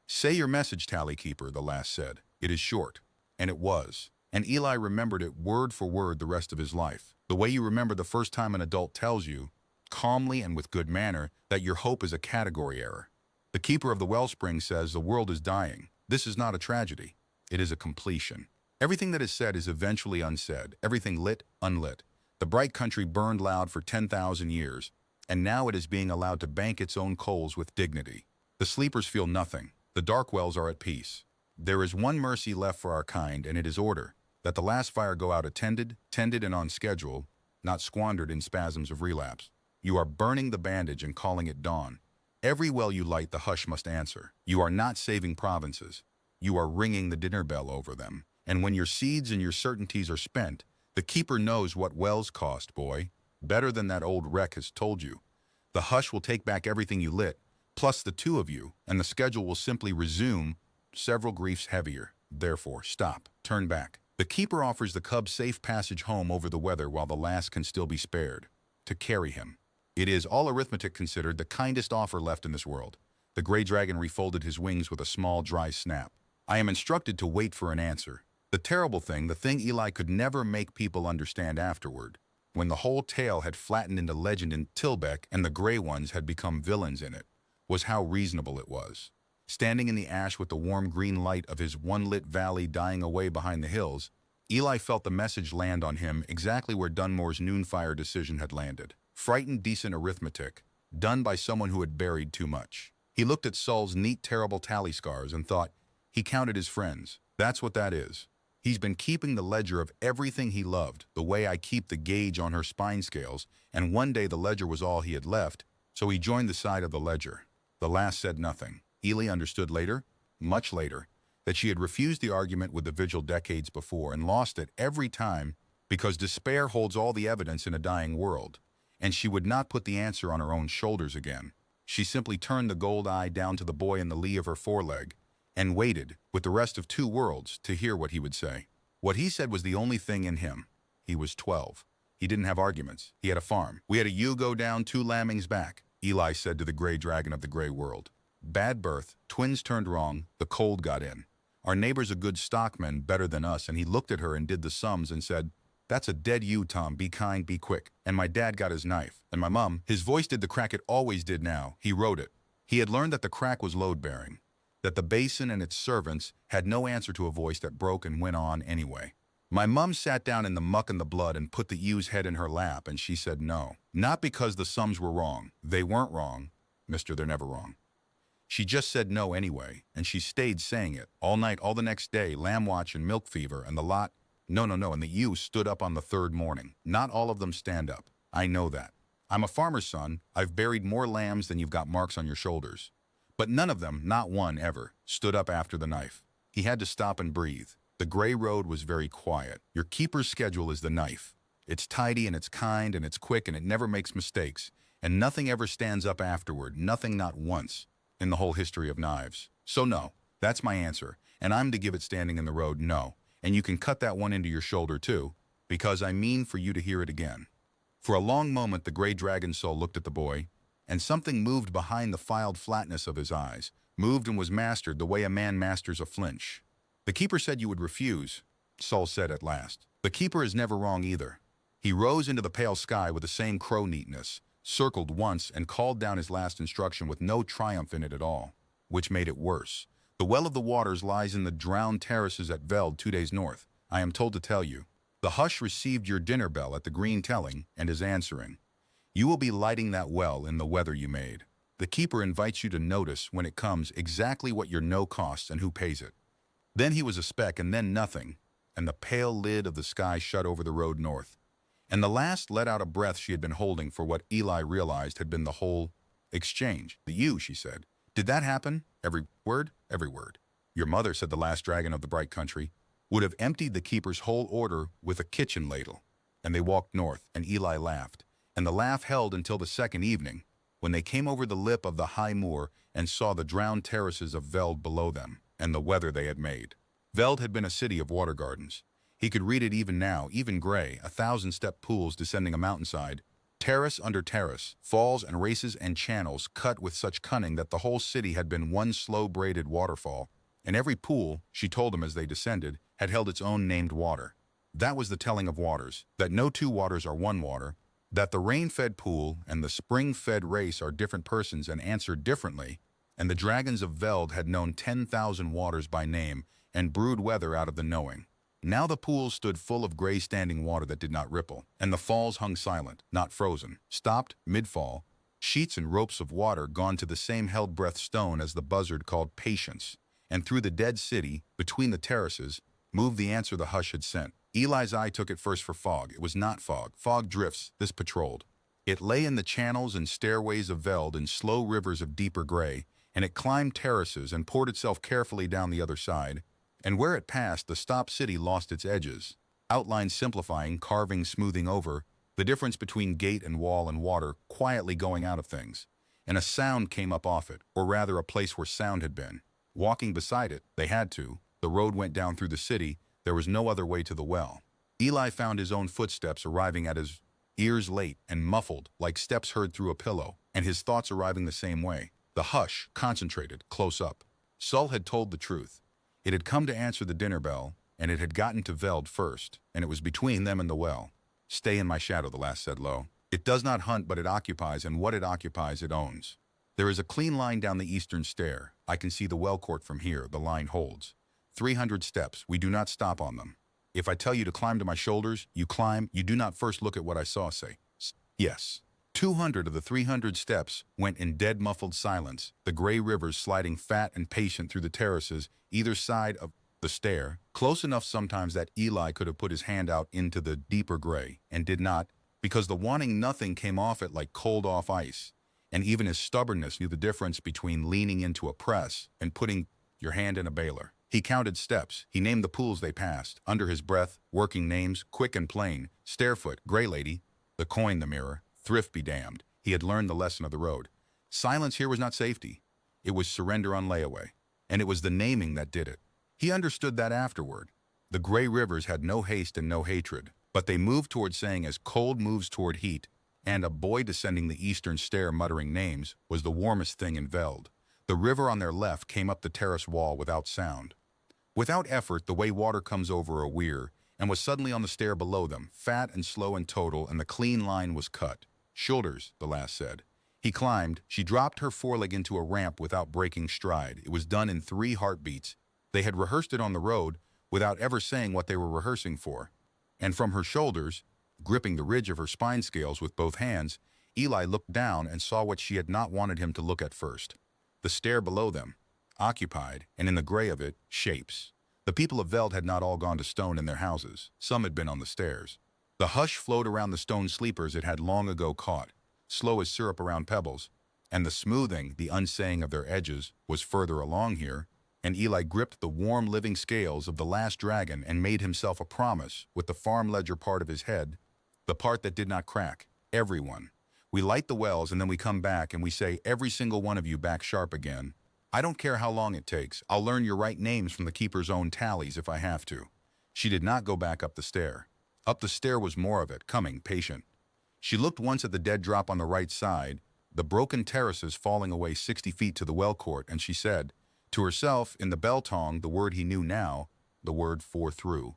"Say your message, tally keeper," the last said. "It is short." And it was. And Eli remembered it word for word the rest of his life. The way you remember the first time an adult tells you, calmly and with good manner, that your hope is a category error. The keeper of the wellspring says the world is dying. This is not a tragedy. It is a completion. Everything that is said is eventually unsaid, everything lit, unlit. The bright country burned loud for 10,000 years, and now it is being allowed to bank its own coals with dignity. The sleepers feel nothing. The dark wells are at peace. There is one mercy left for our kind, and it is order, that the last fire go out attended, tended and on schedule, not squandered in spasms of relapse. You are burning the bandage and calling it dawn. Every well you light, the hush must answer. You are not saving provinces. You are ringing the dinner bell over them. And when your seeds and your certainties are spent, the keeper knows what wells cost, boy, better than that old wreck has told you. The hush will take back everything you lit, plus the two of you, and the schedule will simply resume, several griefs heavier. Therefore, stop. Turn back. The keeper offers the cub safe passage home over the weather while the last can still be spared. To carry him. It is, all arithmetic considered, the kindest offer left in this world. The gray dragon refolded his wings with a small, dry snap. I am instructed to wait for an answer. The terrible thing, the thing Eli could never make people understand afterward, when the whole tale had flattened into legend in Tilbeck and the gray ones had become villains in it, was how reasonable it was. Standing in the ash with the warm green light of his one-lit valley dying away behind the hills, Eli felt the message land on him exactly where Dunmore's noonfire decision had landed. Frightened, decent arithmetic, done by someone who had buried too much. He looked at Sol's neat, terrible tally scars and thought, he counted his friends. That's what that is. He's been keeping the ledger of everything he loved, the way I keep the gauge on her spine scales, and one day the ledger was all he had left, so he joined the side of the ledger. The last said nothing. Eli understood later, much later, that she had refused the argument with the vigil decades before and lost it every time because despair holds all the evidence in a dying world, and she would not put the answer on her own shoulders again. She simply turned the gold eye down to the boy in the lee of her foreleg and waited, with the rest of two worlds, to hear what he would say. What he said was the only thing in him. He was 12. He didn't have arguments. He had a farm. We had a ewe go down 2 lambings back, Eli said to the gray dragon of the gray world. Bad birth, twins turned wrong, the cold got in. Our neighbor's a good stockman, better than us, and he looked at her and did the sums and said, "That's a dead ewe, Tom, be kind, be quick." And my dad got his knife. And my mom, his voice did the crack it always did now. He wrote it. He had learned that the crack was load-bearing, that the basin and its servants had no answer to a voice that broke and went on anyway. My mom sat down in the muck and the blood and put the ewe's head in her lap, and she said no. Not because the sums were wrong. They weren't wrong. Mister, they're never wrong. She just said no anyway, and she stayed saying it, all night, all the next day, lamb watch and milk fever, and the lot. No, and the ewe stood up on the third morning. Not all of them stand up. I know that. I'm a farmer's son. I've buried more lambs than you've got marks on your shoulders. But none of them, not one ever, stood up after the knife. He had to stop and breathe. The gray road was very quiet. Your keeper's schedule is the knife. It's tidy and it's kind and it's quick and it never makes mistakes. And nothing ever stands up afterward, nothing not once, in the whole history of knives. So no, that's my answer. And I'm to give it standing in the road, no. And you can cut that one into your shoulder too, because I mean for you to hear it again. For a long moment the gray dragon soul looked at the boy, and something moved behind the filed flatness of his eyes, moved and was mastered the way a man masters a flinch. The keeper said you would refuse, Sol said at last. The keeper is never wrong either. He rose into the pale sky with the same crow neatness, circled once and called down his last instruction with no triumph in it at all, which made it worse. The well of the waters lies in the drowned terraces at Veld 2 days north. I am told to tell you. The hush received your dinner bell at the green telling and is answering. You will be lighting that well in the weather you made. The keeper invites you to notice when it comes exactly what your no costs and who pays it. Then he was a speck and then nothing, and the pale lid of the sky shut over the road north. And the last let out a breath she had been holding for what Eli realized had been the whole exchange. You, she said. Did that happen? Every word? Every word. Your mother, said the last dragon of the bright country, would have emptied the keeper's whole order with a kitchen ladle. And they walked north, and Eli laughed. And the laugh held until the second evening, when they came over the lip of the high moor and saw the drowned terraces of Veld below them, and the weather they had made. Veld had been a city of water gardens. He could read it even now, even gray, 1,000-step pools descending a mountainside, terrace under terrace, falls and races and channels cut with such cunning that the whole city had been one slow-braided waterfall, and every pool, she told him as they descended, had held its own named water. That was the telling of waters, that no two waters are one water, that the rain-fed pool and the spring-fed race are different persons and answer differently, and the dragons of Veld had known 10,000 waters by name and brewed weather out of the knowing. Now the pools stood full of gray standing water that did not ripple, and the falls hung silent, not frozen, stopped mid-fall, sheets and ropes of water gone to the same held-breath stone as the buzzard called patience, and through the dead city, between the terraces, moved the answer the hush had sent. Eli's eye took it first for fog. It was not fog. Fog drifts, this patrolled. It lay in the channels and stairways of Veld in slow rivers of deeper gray, and it climbed terraces and poured itself carefully down the other side, and where it passed, the stopped city lost its edges, outlines simplifying, carving smoothing over, the difference between gate and wall and water quietly going out of things, and a sound came up off it, or rather a place where sound had been. Walking beside it, they had to. The road went down through the city. There was no other way to the well. Eli found his own footsteps arriving at his ears late and muffled, like steps heard through a pillow, and his thoughts arriving the same way. The hush, concentrated, close up. Sol had told the truth. It had come to answer the dinner bell, and it had gotten to Veld first, and it was between them and the well. Stay in my shadow, the last said low. It does not hunt, but it occupies, and what it occupies, it owns. There is a clean line down the eastern stair. I can see the well court from here, the line holds. 300 steps, we do not stop on them. If I tell you to climb to my shoulders, you climb, you do not first look at what I saw, say. Yes. 200 of the 300 steps went in dead muffled silence, the gray rivers sliding fat and patient through the terraces, either side of the stair, close enough sometimes that Eli could have put his hand out into the deeper gray, and did not, because the wanting nothing came off it like cold off ice, and even his stubbornness knew the difference between leaning into a press and putting your hand in a baler. He counted steps. He named the pools they passed, under his breath, working names, quick and plain, Stairfoot, Gray Lady, the coin, the mirror, Thrift be damned. He had learned the lesson of the road. Silence here was not safety. It was surrender on layaway. And it was the naming that did it. He understood that afterward. The gray rivers had no haste and no hatred, but they moved toward saying as cold moves toward heat, and a boy descending the eastern stair muttering names was the warmest thing in Veld. The river on their left came up the terrace wall without sound. Without effort, the way water comes over a weir, and was suddenly on the stair below them, fat and slow and total, and the clean line was cut. Shoulders, the last said. He climbed. She dropped her foreleg into a ramp without breaking stride. It was done in 3 heartbeats. They had rehearsed it on the road without ever saying what they were rehearsing for. And from her shoulders, gripping the ridge of her spine scales with both hands, Eli looked down and saw what she had not wanted him to look at first. The stair below them, occupied, and in the gray of it, shapes. The people of Veld had not all gone to stone in their houses. Some had been on the stairs. The hush flowed around the stone sleepers it had long ago caught, slow as syrup around pebbles, and the smoothing, the unsaying of their edges, was further along here, and Eli gripped the warm living scales of the last dragon and made himself a promise with the farm ledger part of his head, The part that did not crack. Everyone. We light the wells and then we come back and we say every single one of you back sharp again. I don't care how long it takes. I'll learn your right names from the keeper's own tallies if I have to. She did not go back up the stair. Up the stair was more of it, coming, patient. She looked once at the dead drop on the right side, the broken terraces falling away 60 feet to the well court, and she said, to herself, in the bell tongue, the word he knew now, the word "for through."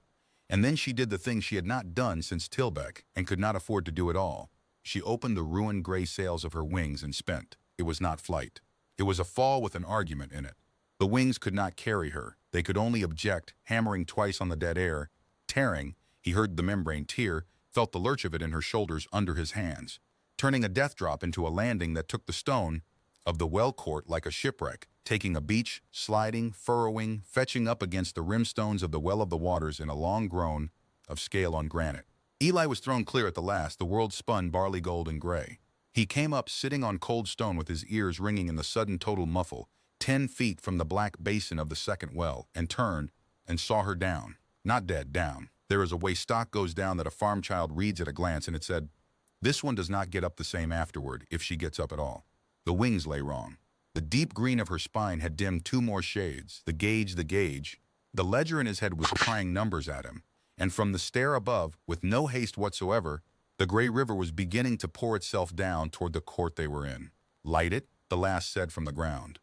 And then she did the thing she had not done since Tilbeck, and could not afford to do at all. She opened the ruined gray sails of her wings and spent. It was not flight. It was a fall with an argument in it. The wings could not carry her. They could only object, hammering twice on the dead air, tearing. He heard the membrane tear, felt the lurch of it in her shoulders under his hands, turning a death drop into a landing that took the stone of the well court like a shipwreck, taking a beach, sliding, furrowing, fetching up against the rimstones of the well of the waters in a long groan of scale on granite. Eli was thrown clear at the last, the world spun barley gold and gray. He came up sitting on cold stone with his ears ringing in the sudden total muffle, 10 feet from the black basin of the second well, and turned and saw her down. Not dead, down. There is a way stock goes down that a farm child reads at a glance, and it said, "This one does not get up the same afterward, if she gets up at all." The wings lay wrong. The deep green of her spine had dimmed 2 more shades. The gauge. The ledger in his head was crying numbers at him, and from the stair above, with no haste whatsoever, the gray river was beginning to pour itself down toward the court they were in. "Light it," the last said from the ground.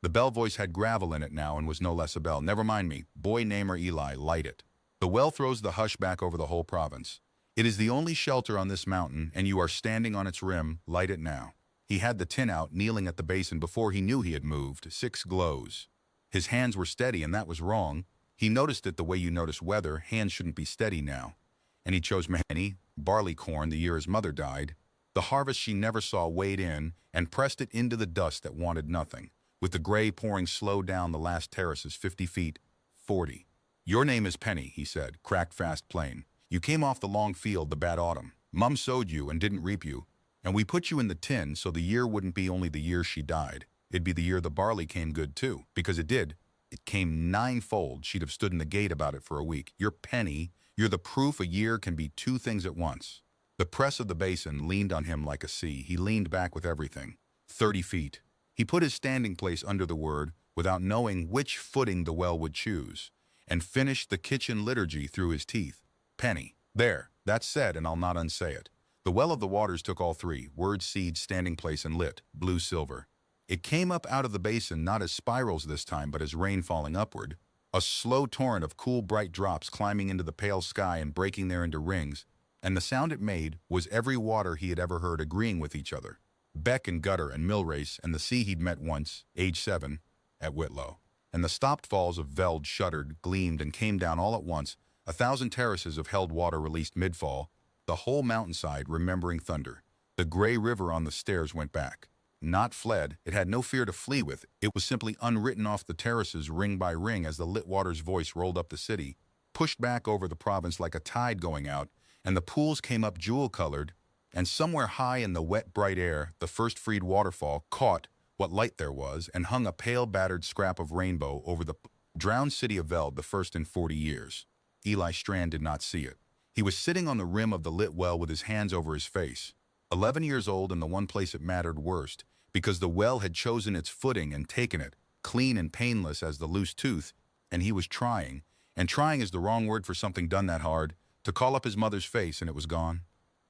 The bell voice had gravel in it now and was no less a bell. "Never mind me. Boy, name her Eli. Light it." The well throws the hush back over the whole province. "It is the only shelter on this mountain, and you are standing on its rim. Light it now." He had the tin out, kneeling at the basin before he knew he had moved. 6 glows. His hands were steady, and that was wrong. He noticed it the way you notice weather. Hands shouldn't be steady now. And he chose mahogany, barley corn the year his mother died. The harvest she never saw weighed in and pressed it into the dust that wanted nothing, with the gray pouring slow down the last terraces 50 feet, 40. "Your name is Penny," he said, cracked fast plain. "You came off the long field the bad autumn. Mum sowed you and didn't reap you. And we put you in the tin so the year wouldn't be only the year she died. It'd be the year the barley came good too, because it did. It came 9-fold. She'd have stood in the gate about it for a week. You're Penny. You're the proof a year can be 2 things at once." The press of the basin leaned on him like a sea. He leaned back with everything. 30 feet. He put his standing place under the word, without knowing which footing the well would choose, and finished the kitchen liturgy through his teeth. "Penny. There. That's said, and I'll not unsay it." The well of the waters took all 3, word, seed, standing place, and lit, blue silver. It came up out of the basin not as spirals this time, but as rain falling upward, a slow torrent of cool, bright drops climbing into the pale sky and breaking there into rings, and the sound it made was every water he had ever heard agreeing with each other. Beck and gutter and mill race and the sea he'd met once, age 7, at Whitlow. And the stopped falls of Veld shuddered, gleamed, and came down all at once, 1,000 terraces of held water released mid-fall, the whole mountainside remembering thunder. The gray river on the stairs went back. Not fled, it had no fear to flee with. It was simply unwritten off the terraces ring by ring as the lit water's voice rolled up the city, pushed back over the province like a tide going out, and the pools came up jewel-colored, and somewhere high in the wet, bright air, the first freed waterfall caught what light there was and hung a pale, battered scrap of rainbow over the drowned city of Veld, the first in 40 years. Eli Strand did not see it. He was sitting on the rim of the lit well with his hands over his face. 11 years old in the one place it mattered worst, because the well had chosen its footing and taken it, clean and painless as the loose tooth, and he was trying, and trying is the wrong word for something done that hard, to call up his mother's face, and it was gone.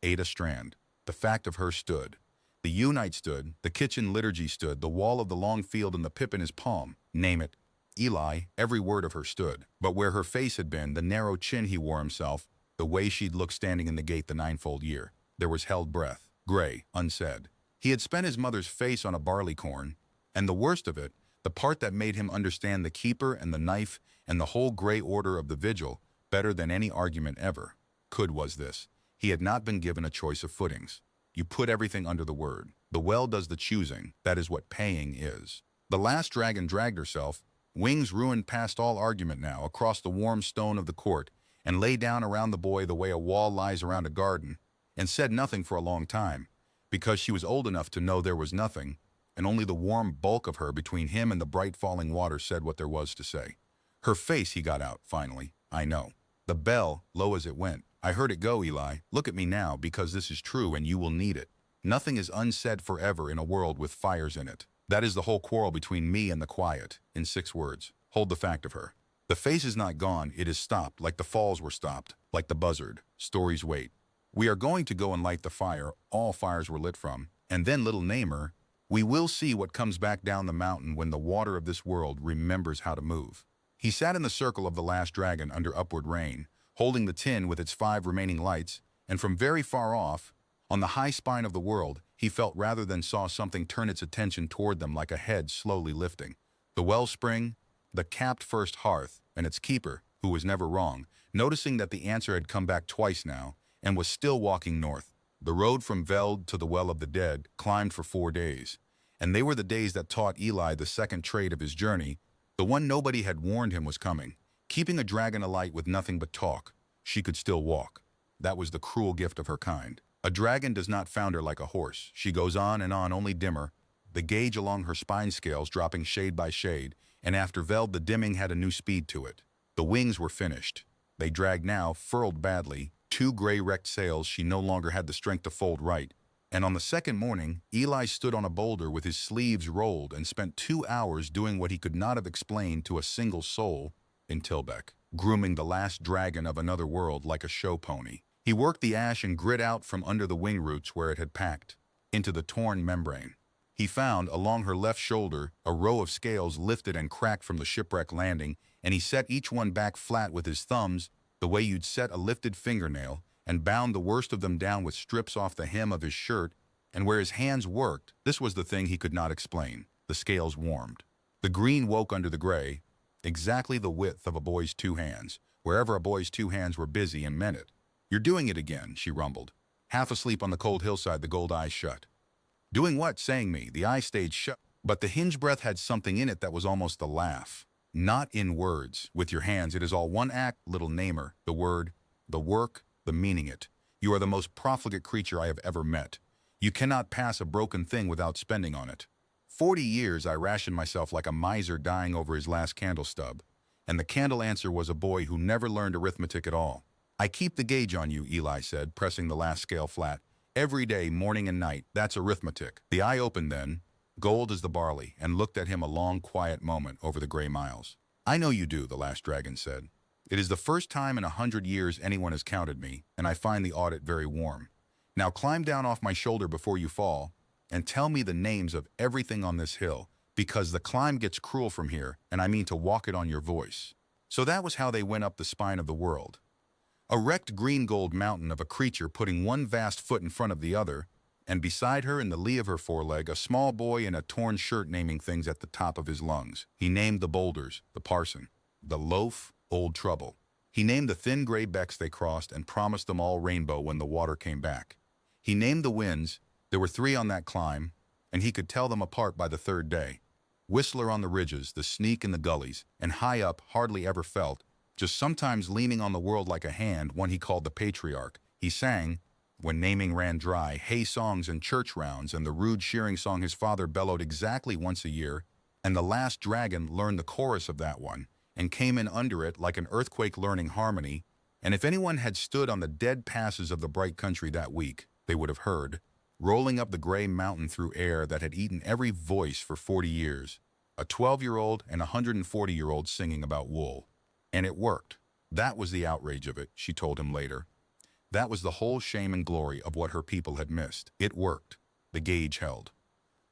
Ada Strand. The fact of her stood. The Unite stood, the kitchen liturgy stood, the wall of the long field and the pip in his palm. Name it. Eli, every word of her stood. But where her face had been, the narrow chin he wore himself, the way she'd looked standing in the gate the 9-fold year, there was held breath, gray, unsaid. He had spent his mother's face on a barley corn, and the worst of it, the part that made him understand the keeper and the knife and the whole gray order of the vigil better than any argument ever could, was this. He had not been given a choice of footings. You put everything under the word. The well does the choosing. That is what paying is. The last dragon dragged herself, wings ruined past all argument now, across the warm stone of the court, and lay down around the boy the way a wall lies around a garden, and said nothing for a long time, because she was old enough to know there was nothing, and only the warm bulk of her between him and the bright falling water said what there was to say. Her face, he got out, finally. "I know." The bell, low as it went. I heard it go, Eli. Look at me now, because this is true and you will need it. Nothing is unsaid forever in a world with fires in it. That is the whole quarrel between me and the quiet, in 6 words. Hold the fact of her. The face is not gone, it is stopped, like the falls were stopped, like the buzzard. Stories wait. We are going to go and light the fire all fires were lit from, and then, little Namer, we will see what comes back down the mountain when the water of this world remembers how to move. He sat in the circle of the last dragon under upward rain, holding the tin with its 5 remaining lights, and from very far off, on the high spine of the world, he felt rather than saw something turn its attention toward them like a head slowly lifting. The wellspring, the capped first hearth, and its keeper, who was never wrong, noticing that the answer had come back twice now, and was still walking north. The road from Veld to the Well of the Dead climbed for 4 days, and they were the days that taught Eli the second trait of his journey, the one nobody had warned him was coming. Keeping a dragon alight with nothing but talk, she could still walk. That was the cruel gift of her kind. A dragon does not founder like a horse. She goes on and on, only dimmer, the gauge along her spine scales dropping shade by shade, and after Veld the dimming had a new speed to it. The wings were finished. They dragged now, furled badly, 2 gray wrecked sails she no longer had the strength to fold right. And on the second morning, Eli stood on a boulder with his sleeves rolled and spent 2 hours doing what he could not have explained to a single soul in Tilbeck, grooming the last dragon of another world like a show pony. He worked the ash and grit out from under the wing roots where it had packed, into the torn membrane. He found, along her left shoulder, a row of scales lifted and cracked from the shipwreck landing, and he set each one back flat with his thumbs, the way you'd set a lifted fingernail, and bound the worst of them down with strips off the hem of his shirt, and where his hands worked, this was the thing he could not explain. The scales warmed. The green woke under the gray, exactly the width of a boy's 2 hands, wherever a boy's 2 hands were busy and meant it. You're doing it again, she rumbled. Half asleep on the cold hillside, the gold eyes shut. Doing what? Saying me. The eye stayed shut. But the hinge breath had something in it that was almost a laugh. Not in words. With your hands, it is all one act, little Namer. The word, the work, the meaning it. You are the most profligate creature I have ever met. You cannot pass a broken thing without spending on it. 40 years I rationed myself like a miser dying over his last candle stub. And the candle answer was a boy who never learned arithmetic at all. I keep the gauge on you, Eli said, pressing the last scale flat. Every day, morning and night, that's arithmetic. The eye opened then, gold as the barley, and looked at him a long, quiet moment over the gray miles. I know you do, the last dragon said. It is the first time in 100 years anyone has counted me, and I find the audit very warm. Now climb down off my shoulder before you fall, and tell me the names of everything on this hill, because the climb gets cruel from here, and I mean to walk it on your voice. So that was how they went up the spine of the world. A wrecked green gold mountain of a creature putting one vast foot in front of the other, and beside her in the lee of her foreleg a small boy in a torn shirt naming things at the top of his lungs. He named the boulders, the parson, the loaf, old trouble. He named the thin gray becks they crossed and promised them all rainbow when the water came back. He named the winds, there were 3 on that climb, and he could tell them apart by the 3rd day. Whistler on the ridges, the sneak in the gullies, and high up, hardly ever felt, just sometimes leaning on the world like a hand, one he called the patriarch. He sang, when naming ran dry, hay songs and church rounds, and the rude shearing song his father bellowed exactly once a year, and the last dragon learned the chorus of that one, and came in under it like an earthquake learning harmony, and if anyone had stood on the dead passes of the bright country that week, they would have heard, rolling up the gray mountain through air that had eaten every voice for 40 years, a 12-year-old and a 140-year-old singing about wool. And it worked. That was the outrage of it, she told him later. That was the whole shame and glory of what her people had missed. It worked. The gauge held.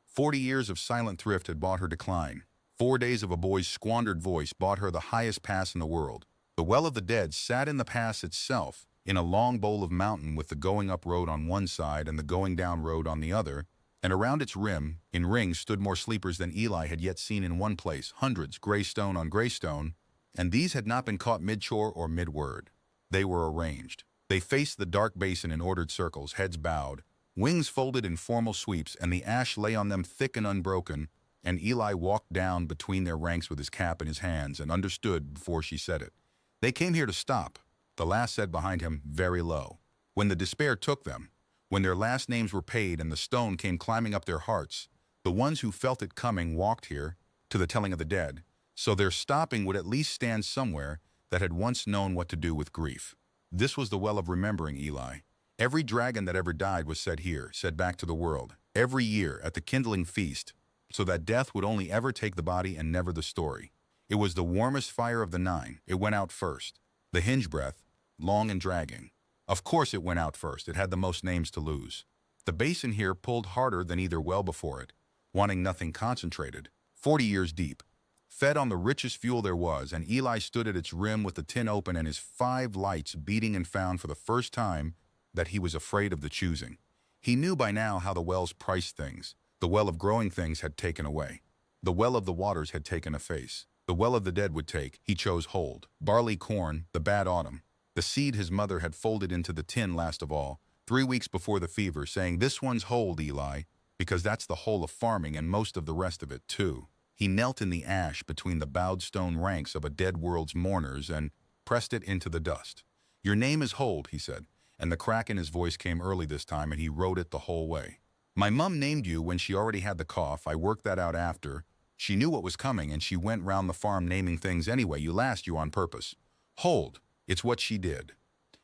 40 years of silent thrift had bought her decline. 4 days of a boy's squandered voice bought her the highest pass in the world. The Well of the Dead sat in the pass itself, in a long bowl of mountain with the going up road on one side and the going down road on the other, and around its rim, in rings, stood more sleepers than Eli had yet seen in one place, hundreds, gray stone on gray stone, and these had not been caught mid-chore or mid-word. They were arranged. They faced the dark basin in ordered circles, heads bowed, wings folded in formal sweeps, and the ash lay on them thick and unbroken, and Eli walked down between their ranks with his cap in his hands and understood before she said it. They came here to stop, the last said behind him, very low. When the despair took them, when their last names were paid and the stone came climbing up their hearts, the ones who felt it coming walked here, to the telling of the dead, so their stopping would at least stand somewhere that had once known what to do with grief. This was the well of remembering, Eli. Every dragon that ever died was set here, set back to the world, every year at the kindling feast, so that death would only ever take the body and never the story. It was the warmest fire of the 9. It went out first. The hinge breath, long and dragging. Of course it went out first. It had the most names to lose. The basin here pulled harder than either well before it, wanting nothing concentrated, 40 years deep. Fed on the richest fuel there was, and Eli stood at its rim with the tin open and his 5 lights beating, and found for the first time that he was afraid of the choosing. He knew by now how the wells priced things. The well of growing things had taken away. The well of the waters had taken a face. The well of the dead would take, he chose hold. Barley, corn, the bad autumn. The seed his mother had folded into the tin last of all, 3 weeks before the fever, saying, "This one's hold, Eli," because that's the whole of farming and most of the rest of it, too. He knelt in the ash between the bowed stone ranks of a dead world's mourners and pressed it into the dust. "Your name is Hold," he said, and the crack in his voice came early this time, and he wrote it the whole way. "My mum named you when she already had the cough. I worked that out after. She knew what was coming, and she went round the farm naming things anyway. You on purpose. Hold. It's what she did.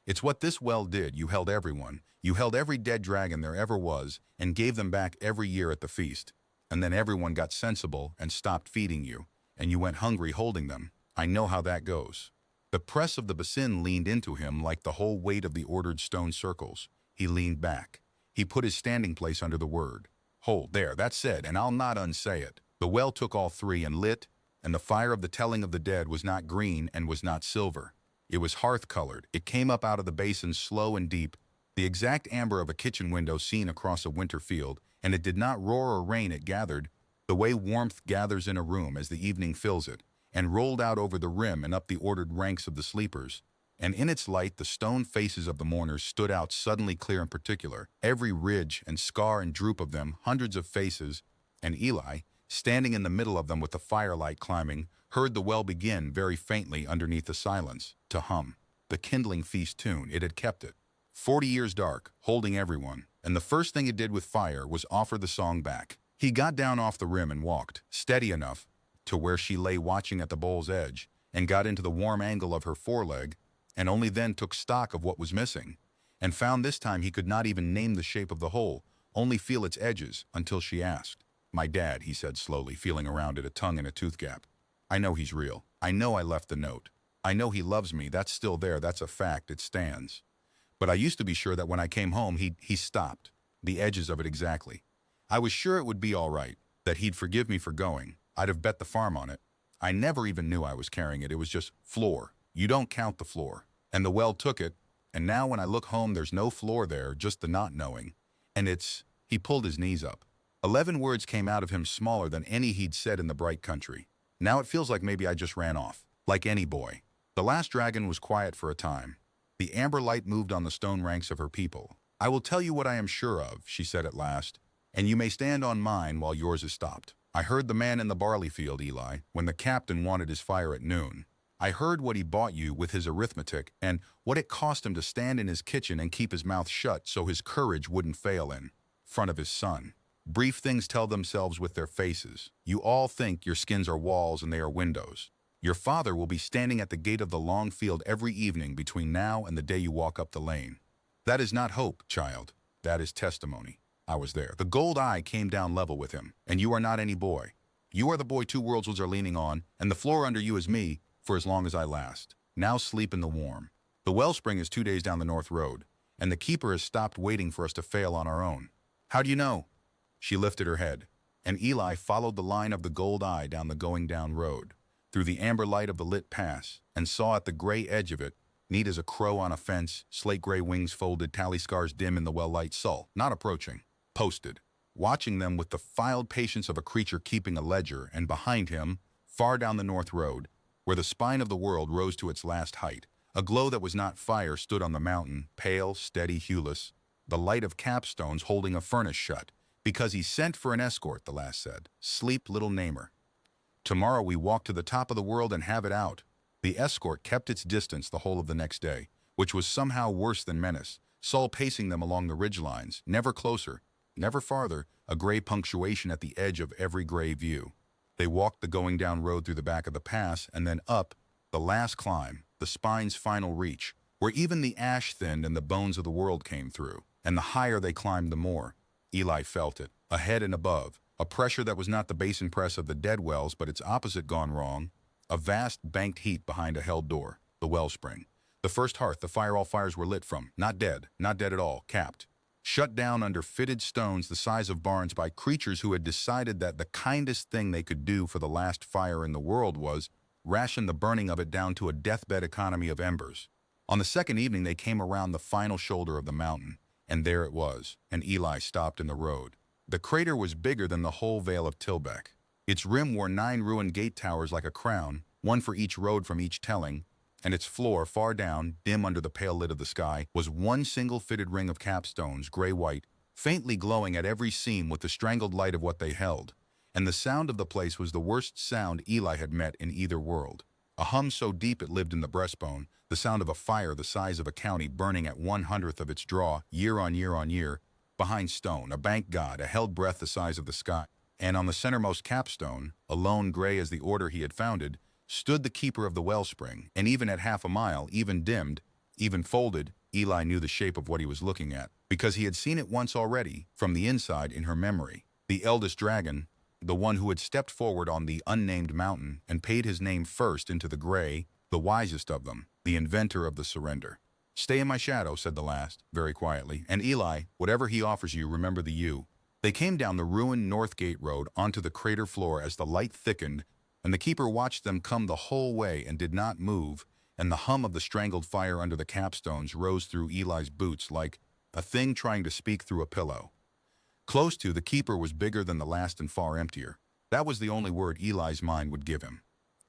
It's what this well did. You held everyone. You held every dead dragon there ever was and gave them back every year at the feast. And then everyone got sensible and stopped feeding you, and you went hungry holding them. I know how that goes." The press of the basin leaned into him like the whole weight of the ordered stone circles. He leaned back. He put his standing place under the word. "Hold, there, that's said, and I'll not unsay it." The well took all 3 and lit, and the fire of the telling of the dead was not green and was not silver. It was hearth-colored. It came up out of the basin slow and deep, the exact amber of a kitchen window seen across a winter field, and it did not roar or rain. It gathered, the way warmth gathers in a room as the evening fills it, and rolled out over the rim and up the ordered ranks of the sleepers. And in its light the stone faces of the mourners stood out suddenly clear and particular, every ridge and scar and droop of them, hundreds of faces, and Eli, standing in the middle of them with the firelight climbing, heard the well begin very faintly underneath the silence, to hum. The kindling feast tune, it had kept it. 40 years dark, holding everyone, and the first thing it did with fire was offer the song back. He got down off the rim and walked, steady enough, to where she lay watching at the bowl's edge, and got into the warm angle of her foreleg, and only then took stock of what was missing, and found this time he could not even name the shape of the hole, only feel its edges, until she asked. "My dad," he said slowly, feeling around at a tongue and a tooth gap. "I know he's real. I know I left the note. I know he loves me. That's still there. That's a fact. It stands. But I used to be sure that when I came home, he stopped. The edges of it exactly. I was sure it would be all right, that he'd forgive me for going. I'd have bet the farm on it. I never even knew I was carrying it. It was just floor. You don't count the floor. And the well took it, and now when I look home, there's no floor there, just the not knowing. And it's..." He pulled his knees up. 11 words came out of him smaller than any he'd said in the bright country. "Now it feels like maybe I just ran off. Like any boy." The last dragon was quiet for a time. The amber light moved on the stone ranks of her people. "I will tell you what I am sure of," she said at last, "and you may stand on mine while yours is stopped. I heard the man in the barley field, Eli, when the captain wanted his fire at noon. I heard what he bought you with his arithmetic and what it cost him to stand in his kitchen and keep his mouth shut so his courage wouldn't fail in front of his son. Brief things tell themselves with their faces. You all think your skins are walls and they are windows. Your father will be standing at the gate of the long field every evening between now and the day you walk up the lane. That is not hope, child. That is testimony. I was there. The gold eye came down level with him, and you are not any boy. You are the boy 2 worlds are leaning on, and the floor under you is me for as long as I last. Now sleep in the warm. The wellspring is 2 days down the north road, and the keeper has stopped waiting for us to fail on our own." "How do you know?" She lifted her head, and Eli followed the line of the gold eye down the going down road, through the amber light of the lit pass, and saw at the gray edge of it, neat as a crow on a fence, slate-gray wings folded, tally scars dim in the well-light, Saul, not approaching, posted, watching them with the filed patience of a creature keeping a ledger, and behind him, far down the north road, where the spine of the world rose to its last height, a glow that was not fire stood on the mountain, pale, steady, hueless, the light of capstones holding a furnace shut, because he sent for an escort, the last said. "Sleep, little namer. Tomorrow we walk to the top of the world and have it out." The escort kept its distance the whole of the next day, which was somehow worse than menace, Saul pacing them along the ridgelines, never closer, never farther, a gray punctuation at the edge of every gray view. They walked the going down road through the back of the pass and then up, the last climb, the spine's final reach, where even the ash thinned and the bones of the world came through. And the higher they climbed, the more. Eli felt it, ahead and above, a pressure that was not the basin press of the dead wells, but its opposite gone wrong, a vast banked heat behind a held door, the wellspring. The first hearth the fire all fires were lit from, not dead at all, capped. Shut down under fitted stones the size of barns by creatures who had decided that the kindest thing they could do for the last fire in the world was ration the burning of it down to a deathbed economy of embers. On the second evening they came around the final shoulder of the mountain, and there it was, and Eli stopped in the road. The crater was bigger than the whole Vale of Tilbeck. Its rim wore 9 ruined gate towers like a crown, one for each road from each telling, and its floor, far down, dim under the pale lit of the sky, was one single fitted ring of capstones, gray-white, faintly glowing at every seam with the strangled light of what they held. And the sound of the place was the worst sound Eli had met in either world. A hum so deep it lived in the breastbone, the sound of a fire the size of a county burning at 1/100th of its draw, year on year on year, behind stone, a bank god, a held breath the size of the sky. And on the centermost capstone, alone gray as the order he had founded, stood the keeper of the wellspring, and even at half a mile, even dimmed, even folded, Eli knew the shape of what he was looking at, because he had seen it once already, from the inside in her memory. The eldest dragon, the one who had stepped forward on the unnamed mountain and paid his name first into the gray, the wisest of them, the inventor of the surrender. "Stay in my shadow," said the last, very quietly, "and Eli, whatever he offers you, remember the you." They came down the ruined North Gate Road onto the crater floor as the light thickened, and the keeper watched them come the whole way and did not move, and the hum of the strangled fire under the capstones rose through Eli's boots like a thing trying to speak through a pillow. Close to, the keeper was bigger than the last and far emptier. That was the only word Eli's mind would give him.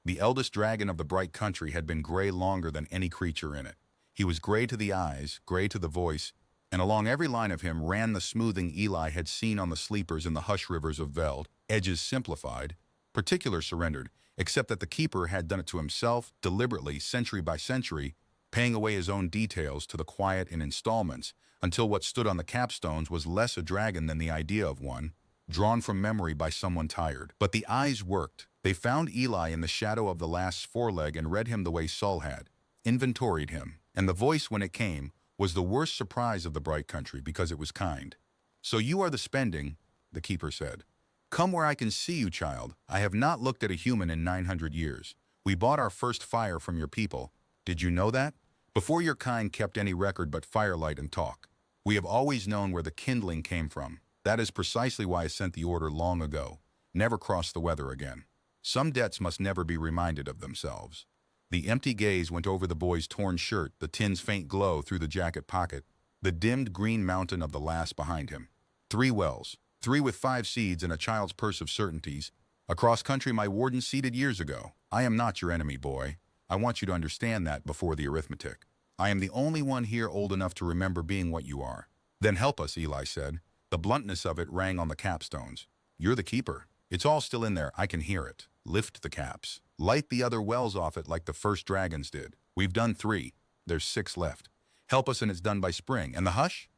The eldest dragon of the bright country had been gray longer than any creature in it. He was gray to the eyes, gray to the voice, and along every line of him ran the smoothing Eli had seen on the sleepers in the hush rivers of Veld, edges simplified, particular surrendered, except that the keeper had done it to himself, deliberately, century by century, paying away his own details to the quiet in installments, until what stood on the capstones was less a dragon than the idea of one, drawn from memory by someone tired. But the eyes worked. They found Eli in the shadow of the last's foreleg and read him the way Saul had, inventoried him. And the voice, when it came, was the worst surprise of the bright country because it was kind. "So you are the spending," the keeper said. "Come where I can see you, child. I have not looked at a human in 900 years. We bought our first fire from your people. Did you know that? Before your kind kept any record but firelight and talk. We have always known where the kindling came from. That is precisely why I sent the order long ago. Never cross the weather again. Some debts must never be reminded of themselves." The empty gaze went over the boy's torn shirt, the tin's faint glow through the jacket pocket, the dimmed green mountain of the last behind him. 3 wells. 3 with 5 seeds and a child's purse of certainties. Across country my warden seeded years ago. I am not your enemy, boy. I want you to understand that before the arithmetic. I am the only one here old enough to remember being what you are. "Then help us," Eli said. The bluntness of it rang on the capstones. "You're the keeper. It's all still in there. I can hear it. Lift the caps. Light the other wells off it like the first dragons did. We've done 3. There's 6 left. Help us and it's done by spring. And the hush?"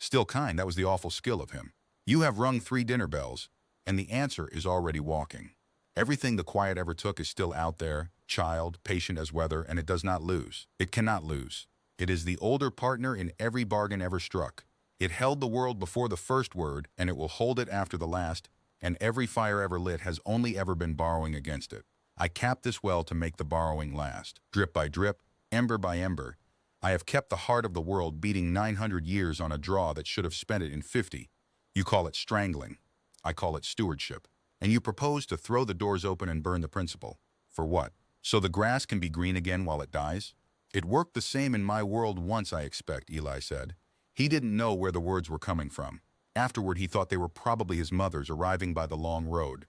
Still kind, that was the awful skill of him. "You have rung 3 dinner bells, and the answer is already walking. Everything the quiet ever took is still out there, child, patient as weather, and it does not lose. It cannot lose. It is the older partner in every bargain ever struck. It held the world before the first word, and it will hold it after the last, and every fire ever lit has only ever been borrowing against it. I capped this well to make the borrowing last. Drip by drip, ember by ember, I have kept the heart of the world beating 900 years on a draw that should have spent it in 50. You call it strangling. I call it stewardship. And you propose to throw the doors open and burn the principal. For what? So the grass can be green again while it dies? It worked the same in my world once, I expect," Eli said. He didn't know where the words were coming from. Afterward, he thought they were probably his mother's arriving by the long road.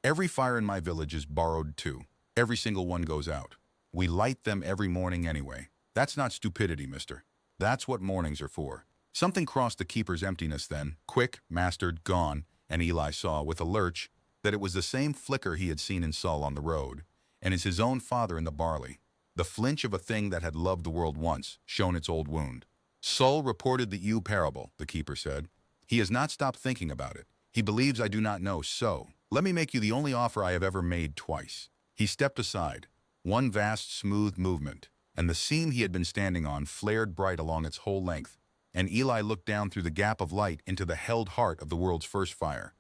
"Every fire in my village is borrowed too. Every single one goes out. We light them every morning anyway. That's not stupidity, mister. That's what mornings are for." Something crossed the keeper's emptiness then, quick, mastered, gone, and Eli saw, with a lurch, that it was the same flicker he had seen in Saul on the road, and is his own father in the barley. The flinch of a thing that had loved the world once, shown its old wound. "Saul reported the ewe parable," the keeper said. "He has not stopped thinking about it. He believes I do not know, so let me make you the only offer I have ever made twice." He stepped aside, one vast smooth movement, and the seam he had been standing on flared bright along its whole length, and Eli looked down through the gap of light into the held heart of the world's first fire.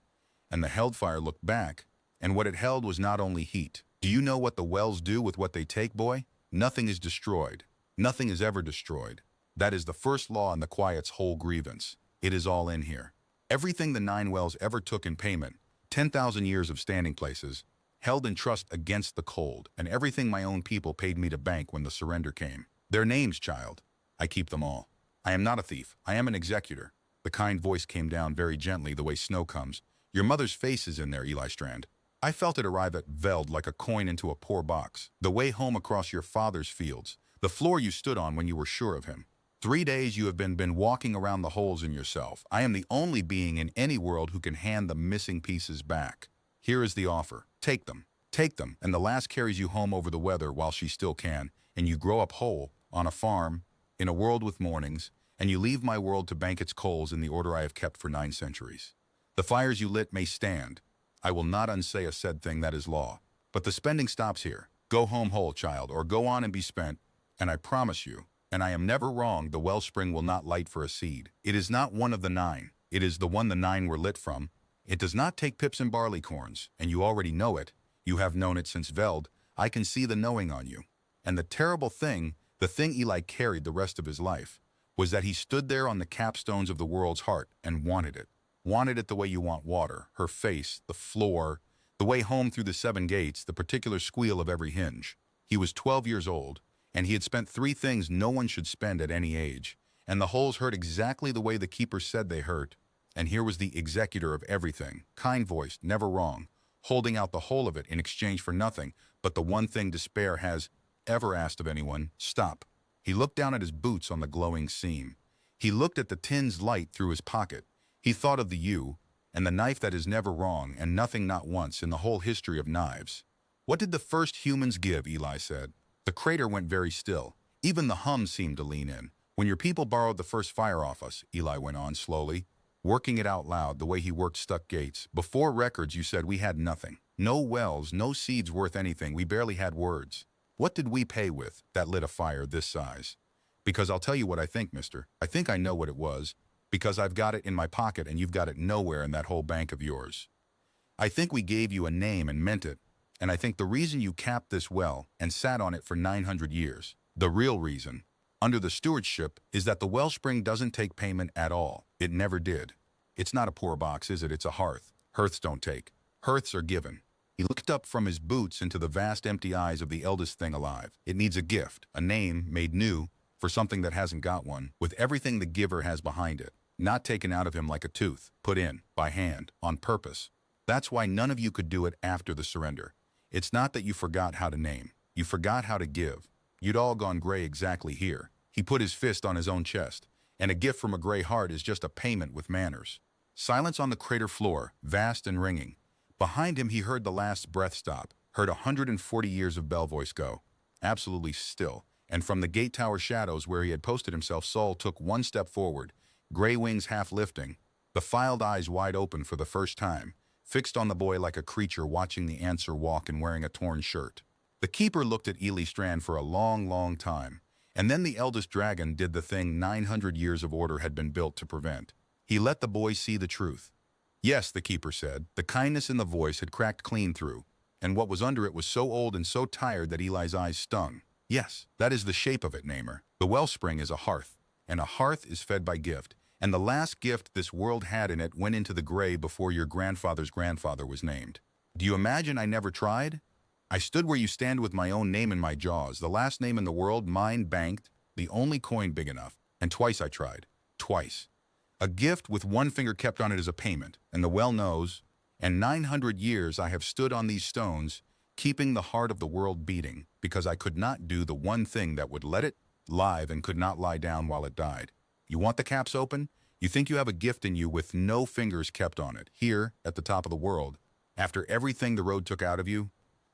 And the held fire looked back, and what it held was not only heat. Do you know what the wells do with what they take, boy? Nothing is destroyed. Nothing is ever destroyed. That is the first law in the quiet's whole grievance. It is all in here. Everything the 9 wells ever took in payment, 10,000 years of standing places, held in trust against the cold, and everything my own people paid me to bank when the surrender came. Their names, child. I keep them all. I am not a thief. I am an executor. The kind voice came down very gently the way snow comes. Your mother's face is in there, Eli Strand. I felt it arrive at Veld like a coin into a poor box. The way home across your father's fields. The floor you stood on when you were sure of him. 3 days you have been walking around the holes in yourself. I am the only being in any world who can hand the missing pieces back. Here is the offer. Take them. Take them, and the lass carries you home over the weather while she still can, and you grow up whole, on a farm, in a world with mornings, and you leave my world to bank its coals in the order I have kept for 9 centuries. The fires you lit may stand. I will not unsay a said thing that is law. But the spending stops here. Go home whole, child, or go on and be spent, and I promise you, and I am never wrong, the wellspring will not light for a seed. It is not one of the 9. It is the one the 9 were lit from. It does not take pips and barley corns, and you already know it. You have known it since Veld. I can see the knowing on you. And the terrible thing, the thing Eli carried the rest of his life, was that he stood there on the capstones of the world's heart and wanted it. Wanted it the way you want water, her face, the floor, the way home through the 7 gates, the particular squeal of every hinge. He was 12 years old, and he had spent 3 things no one should spend at any age, and the holes hurt exactly the way the keeper said they hurt. And here was the executor of everything, kind-voiced, never wrong, holding out the whole of it in exchange for nothing but the one thing despair has ever asked of anyone: stop. He looked down at his boots on the glowing seam. He looked at the tin's light through his pocket. He thought of the yew, and the knife that is never wrong, and nothing not once in the whole history of knives. What did the first humans give, Eli said. The crater went very still. Even the hum seemed to lean in. When your people borrowed the first fire off us, Eli went on slowly, working it out loud the way he worked stuck gates. Before records, you said we had nothing. No wells, no seeds worth anything. We barely had words. What did we pay with that lit a fire this size? Because I'll tell you what I think, mister. I think I know what it was, because I've got it in my pocket and you've got it nowhere in that whole bank of yours. I think we gave you a name and meant it, and I think the reason you capped this well and sat on it for 900 years, the real reason, under the stewardship, is that the wellspring doesn't take payment at all. It never did. It's not a poor box, is it? It's a hearth. Hearths don't take. Hearths are given. He looked up from his boots into the vast empty eyes of the eldest thing alive. It needs a gift, a name made new for something that hasn't got one, with everything the giver has behind it, not taken out of him like a tooth, put in, by hand, on purpose. That's why none of you could do it after the surrender. It's not that you forgot how to name. You forgot how to give. You'd all gone gray exactly here. He put his fist on his own chest, and a gift from a gray heart is just a payment with manners. Silence on the crater floor, vast and ringing. Behind him he heard the last breath stop, heard 140 years of bell voice go. Absolutely still, and from the gate tower shadows where he had posted himself, Saul took 1 step forward, gray wings half lifting, the filed eyes wide open for the first time, fixed on the boy like a creature watching the answer walk and wearing a torn shirt. The keeper looked at Eli Strand for a long, long time, and then the eldest dragon did the thing 900 years of order had been built to prevent. He let the boy see the truth. Yes, the keeper said. The kindness in the voice had cracked clean through, and what was under it was so old and so tired that Eli's eyes stung. Yes, that is the shape of it, Namer. The wellspring is a hearth, and a hearth is fed by gift, and the last gift this world had in it went into the grave before your grandfather's grandfather was named. Do you imagine I never tried? I stood where you stand with my own name in my jaws, the last name in the world, mine banked, the only coin big enough, and twice I tried. Twice. A gift with 1 finger kept on it as a payment, and the well knows, and 900 years I have stood on these stones, keeping the heart of the world beating, because I could not do the one thing that would let it live and could not lie down while it died. You want the caps open? You think you have a gift in you with no fingers kept on it, here, at the top of the world, after everything the road took out of you?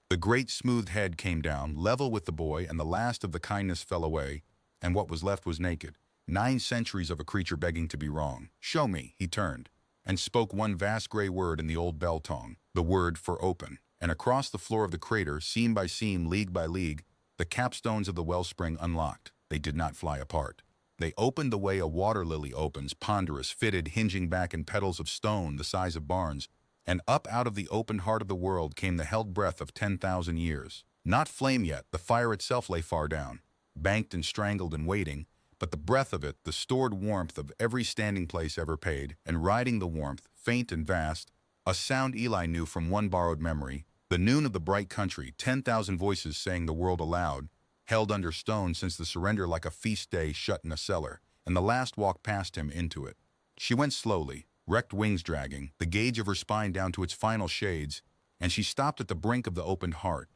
The great smooth head came down, level with the boy, and the last of the kindness fell away, and what was left was naked. 9 centuries of a creature begging to be wrong. Show me, he turned, and spoke one vast gray word in the old bell tongue, the word for open. And across the floor of the crater, seam by seam, league by league, The capstones of the wellspring unlocked. They did not fly apart. They opened the way a water lily opens, ponderous, fitted, hinging back in petals of stone the size of barns, and up out of the open heart of the world came the held breath of 10,000 years. Not flame yet, the fire itself lay far down, banked and strangled and waiting, but the breath of it, the stored warmth of every standing place ever paid, and riding the warmth, faint and vast, a sound Eli knew from one borrowed memory, the noon of the bright country, 10,000 voices saying the world aloud, held under stone since the surrender like a feast day shut in a cellar, and the last walked past him into it. She went slowly, wrecked wings dragging, the gauge of her spine down to its final shades, and she stopped at the brink of the opened heart,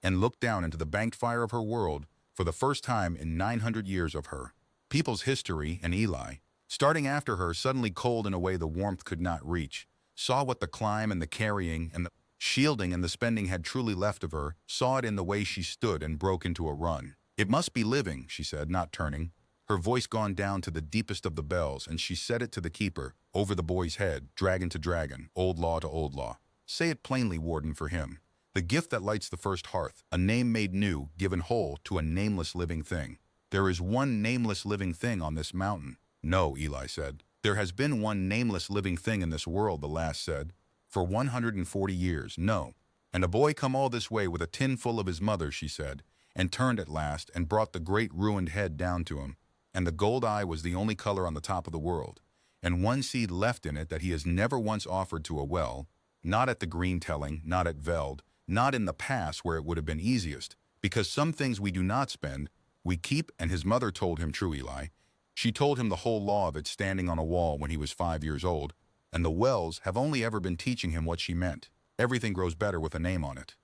and looked down into the banked fire of her world for the first time in 900 years of her. People's history and Eli, starting after her, suddenly cold in a way the warmth could not reach, saw what the climb and the carrying and the shielding and the spending had truly left of her, saw it in the way she stood and broke into a run. It must be living, she said, not turning, her voice gone down to the deepest of the bells, and she said it to the keeper, over the boy's head, dragon to dragon, old law to old law. Say it plainly, warden, for him. The gift that lights the first hearth, a name made new, given whole to a nameless living thing. There is one nameless living thing on this mountain. No, Eli said. There has been one nameless living thing in this world, the lass said. For 140 years, no. And a boy come all this way with a tin full of his mother, she said, and turned at last and brought the great ruined head down to him. And the gold eye was the only color on the top of the world, and one seed left in it that he has never once offered to a well, not at the green telling, not at Veld, not in the past where it would have been easiest, because some things we do not spend, we keep, and his mother told him true, Eli. She told him the whole law of it standing on a wall when he was 5 years old, and the wells have only ever been teaching him what she meant. Everything grows better with a name on it.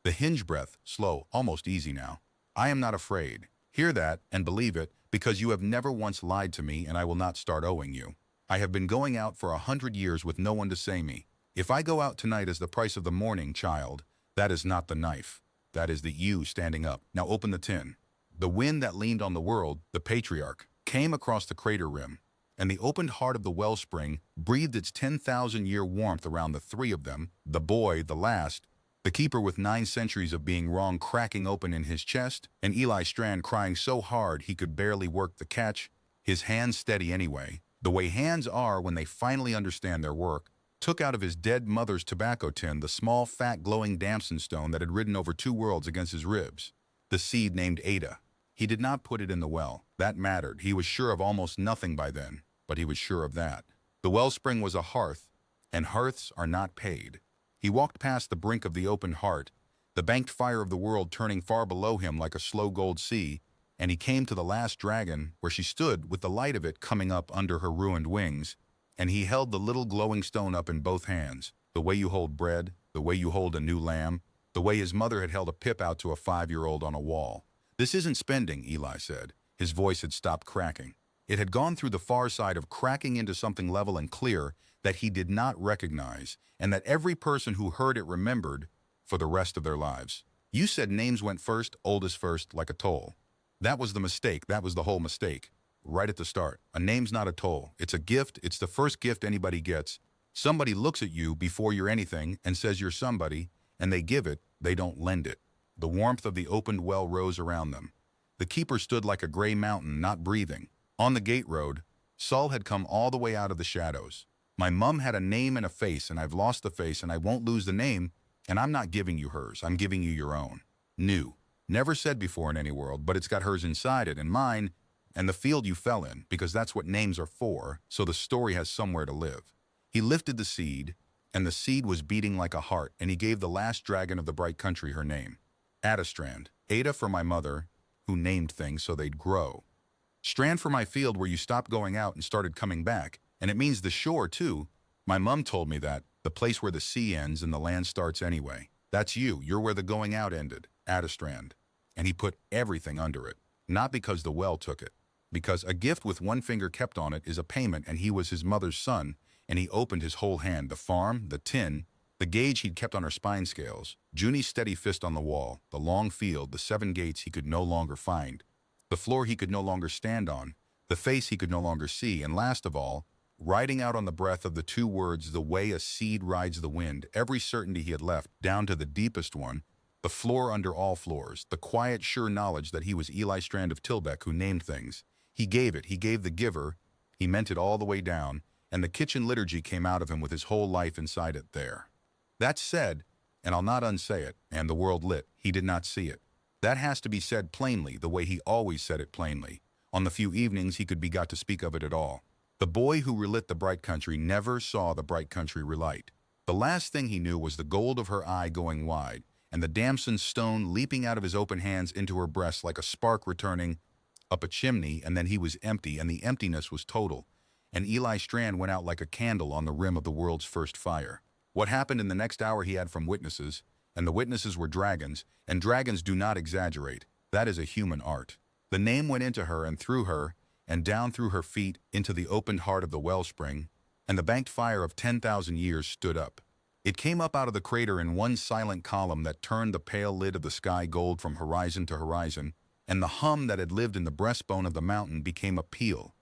The hinge breath, slow, almost easy now. I am not afraid. Hear that and believe it, because you have never once lied to me, and I will not start owing you. I have been going out for 100 years with no one to say me. If I go out tonight as the price of the morning, child, that is not the knife. That is the you standing up. Now open the tin. The wind that leaned on the world, the patriarch, came across the crater rim, and the opened heart of the wellspring breathed its 10,000-year warmth around the three of them, the boy, the last, the keeper with 9 centuries of being wrong cracking open in his chest, and Eli Strand crying so hard he could barely work the catch, his hands steady anyway, the way hands are when they finally understand their work, took out of his dead mother's tobacco tin the small, fat, glowing damson stone that had ridden over 2 worlds against his ribs, the seed named Ada. He did not put it in the well. That mattered. He was sure of almost nothing by then, but he was sure of that. The wellspring was a hearth, and hearths are not paid. He walked past the brink of the open heart, the banked fire of the world turning far below him like a slow gold sea, and he came to the last dragon, where she stood with the light of it coming up under her ruined wings, and he held the little glowing stone up in both hands, the way you hold bread, the way you hold a new lamb, the way his mother had held a pip out to a 5-year-old on a wall. This isn't spending, Eli said. His voice had stopped cracking. It had gone through the far side of cracking into something level and clear that he did not recognize, and that every person who heard it remembered for the rest of their lives. You said names went first, oldest first, like a toll. That was the mistake. That was the whole mistake. Right at the start. A name's not a toll. It's a gift. It's the first gift anybody gets. Somebody looks at you before you're anything and says you're somebody, and they give it, they don't lend it. The warmth of the opened well rose around them. The keeper stood like a gray mountain, not breathing. On the gate road, Saul had come all the way out of the shadows. My mum had a name and a face, and I've lost the face, and I won't lose the name, and I'm not giving you hers. I'm giving you your own. New. Never said before in any world, but it's got hers inside it, and mine, and the field you fell in, because that's what names are for, so the story has somewhere to live. He lifted the seed, and the seed was beating like a heart, and he gave the last dragon of the bright country her name. Ada Strand. Ada for my mother, who named things so they'd grow. Strand for my field where you stopped going out and started coming back, and it means the shore too. My mum told me that, the place where the sea ends and the land starts anyway. That's you. You're where the going out ended. Ada Strand. And he put everything under it. Not because the well took it. Because a gift with one finger kept on it is a payment, and he was his mother's son, and he opened his whole hand, the farm, the tin, the gauge he'd kept on her spine scales, Junie's steady fist on the wall, the long field, the 7 gates he could no longer find, the floor he could no longer stand on, the face he could no longer see, and last of all, riding out on the breath of the 2 words, the way a seed rides the wind, every certainty he had left, down to the deepest one, The floor under all floors, the quiet, sure knowledge that he was Eli Strand of Tilbeck who named things. He gave it, he gave the giver, he meant it all the way down, and the kitchen liturgy came out of him with his whole life inside it there. That said, and I'll not unsay it, and the world lit, he did not see it. That has to be said plainly, the way he always said it plainly, on the few evenings he could be got to speak of it at all. The boy who relit the bright country never saw the bright country relight. The last thing he knew was the gold of her eye going wide, and the damson stone leaping out of his open hands into her breast like a spark returning up a chimney, and then he was empty, and the emptiness was total, and Eli Strand went out like a candle on the rim of the world's first fire. What happened in the next hour he had from witnesses, and the witnesses were dragons, and dragons do not exaggerate. That is a human art. The name went into her and through her, and down through her feet into the opened heart of the wellspring, and the banked fire of 10,000 years stood up. It came up out of the crater in one silent column that turned the pale lid of the sky gold from horizon to horizon, and the hum that had lived in the breastbone of the mountain became a peal,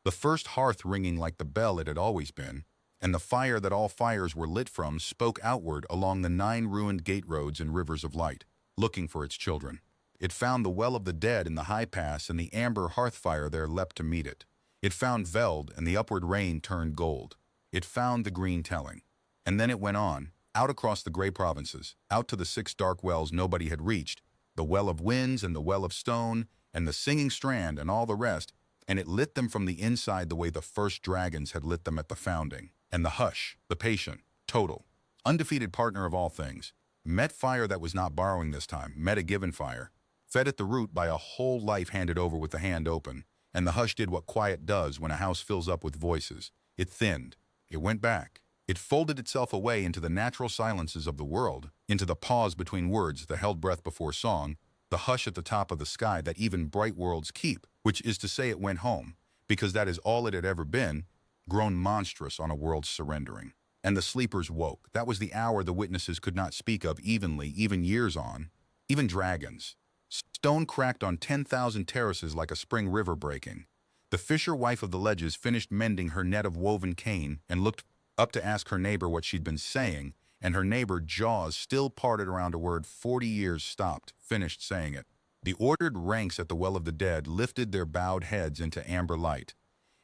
the first hearth ringing like the bell it had always been, and the fire that all fires were lit from spoke outward along the 9 ruined gate roads and rivers of light, looking for its children. It found the well of the dead in the high pass, and the amber hearth fire there leapt to meet it. It found Veld, and the upward rain turned gold. It found the green telling. And then it went on, out across the gray provinces, out to the 6 dark wells nobody had reached, the well of winds and the well of stone, and the singing strand and all the rest, and it lit them from the inside the way the first dragons had lit them at the founding. And the hush, the patient, total, undefeated partner of all things, met fire that was not borrowing this time, met a given fire, fed at the root by a whole life handed over with the hand open, and the hush did what quiet does when a house fills up with voices. It thinned. It went back. It folded itself away into the natural silences of the world, into the pause between words, the held breath before song, the hush at the top of the sky that even bright worlds keep, which is to say it went home, because that is all it had ever been, grown monstrous on a world surrendering. And the sleepers woke. That was the hour the witnesses could not speak of evenly, even years on, even dragons. Stone cracked on 10,000 terraces like a spring river breaking. The fisher wife of the ledges finished mending her net of woven cane and looked up to ask her neighbor what she'd been saying, and her neighbor, jaws still parted around a word 40 years stopped, finished saying it. The ordered ranks at the well of the dead lifted their bowed heads into amber light,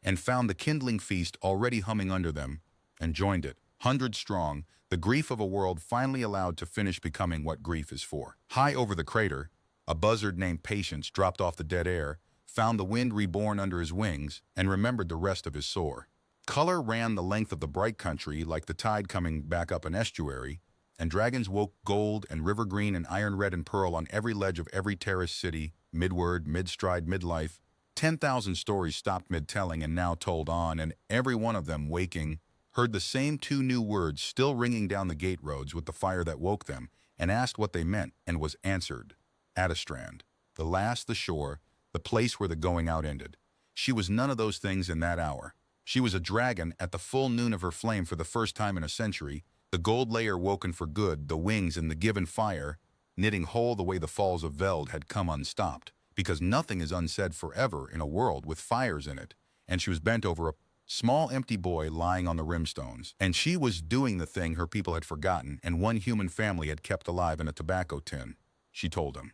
and found the kindling feast already humming under them, and joined it, 100 strong, the grief of a world finally allowed to finish becoming what grief is for. High over the crater, a buzzard named Patience dropped off the dead air, found the wind reborn under his wings, and remembered the rest of his soar. Color ran the length of the bright country like the tide coming back up an estuary, and dragons woke gold and river green and iron red and pearl on every ledge of every terrace city, midward, mid-stride, midlife. 10,000 stories stopped mid-telling and now told on, and every one of them, waking, heard the same 2 new words still ringing down the gate roads with the fire that woke them, and asked what they meant, and was answered. Adistrand, the last, the shore, the place where the going out ended. She was none of those things in that hour. She was a dragon at the full noon of her flame for the first time in a century, the gold layer woken for good, the wings and the given fire, knitting whole the way the falls of Veld had come unstopped, because nothing is unsaid forever in a world with fires in it, and she was bent over a small empty boy lying on the rimstones, and she was doing the thing her people had forgotten and one human family had kept alive in a tobacco tin, she told him.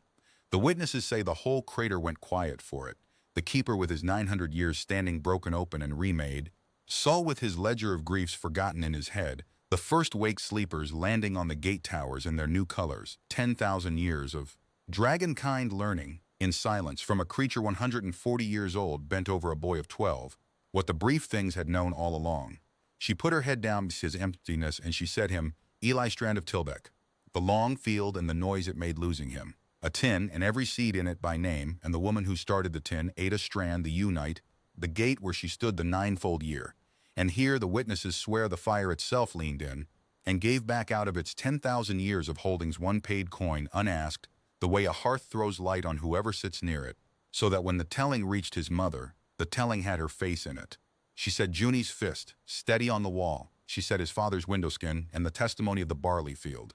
The witnesses say the whole crater went quiet for it. The keeper with his 900 years standing broken open and remade, Saul with his ledger of griefs forgotten in his head, the first wake sleepers landing on the gate towers in their new colors, 10,000 years of dragon-kind learning, in silence, from a creature 140 years old bent over a boy of 12, what the brief things had known all along. She put her head down to his emptiness and she said him, Eli Strand of Tilbeck, the long field and the noise it made losing him. A tin, and every seed in it by name, and the woman who started the tin, Ada Strand, the Unite, the gate where she stood the 9-fold year. And here the witnesses swear the fire itself leaned in, and gave back out of its 10,000 years of holdings 1 paid coin, unasked, the way a hearth throws light on whoever sits near it, so that when the telling reached his mother, the telling had her face in it. She said Junie's fist, steady on the wall. She said his father's windowskin, and the testimony of the barley field.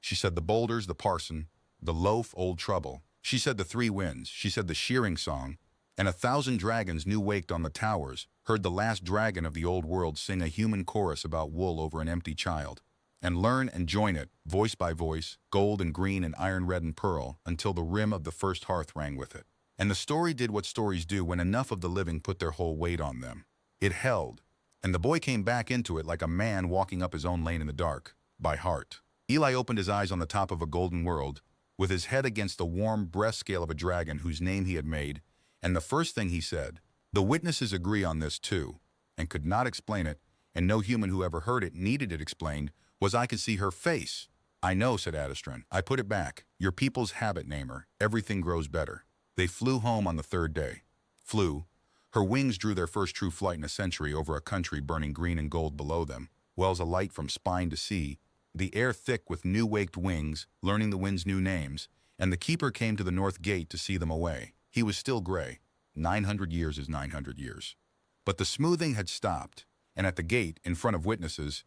She said the boulders, the parson, the loaf, old trouble. She said the 3 winds. She said the shearing song. And 1,000 dragons new waked on the towers, heard the last dragon of the old world sing a human chorus about wool over an empty child. and learn and join it, voice by voice, gold and green and iron red and pearl, until the rim of the first hearth rang with it. And the story did what stories do when enough of the living put their whole weight on them. It held, and the boy came back into it like a man walking up his own lane in the dark, by heart. Eli opened his eyes on the top of a golden world, with his head against the warm breast scale of a dragon whose name he had made, and the first thing he said, "The witnesses agree on this too," and could not explain it, and no human who ever heard it needed it explained, was I could see her face. "I know," said Adastran. "I put it back. Your people's habit, Namer. Everything grows better." They flew home on the third day. Flew. Her wings drew their first true flight in a century over a country burning green and gold below them, wells alight from spine to sea, the air thick with new-waked wings, learning the wind's new names, and the keeper came to the north gate to see them away. He was still gray. 900 years is 900 years. But the smoothing had stopped, and at the gate, in front of witnesses,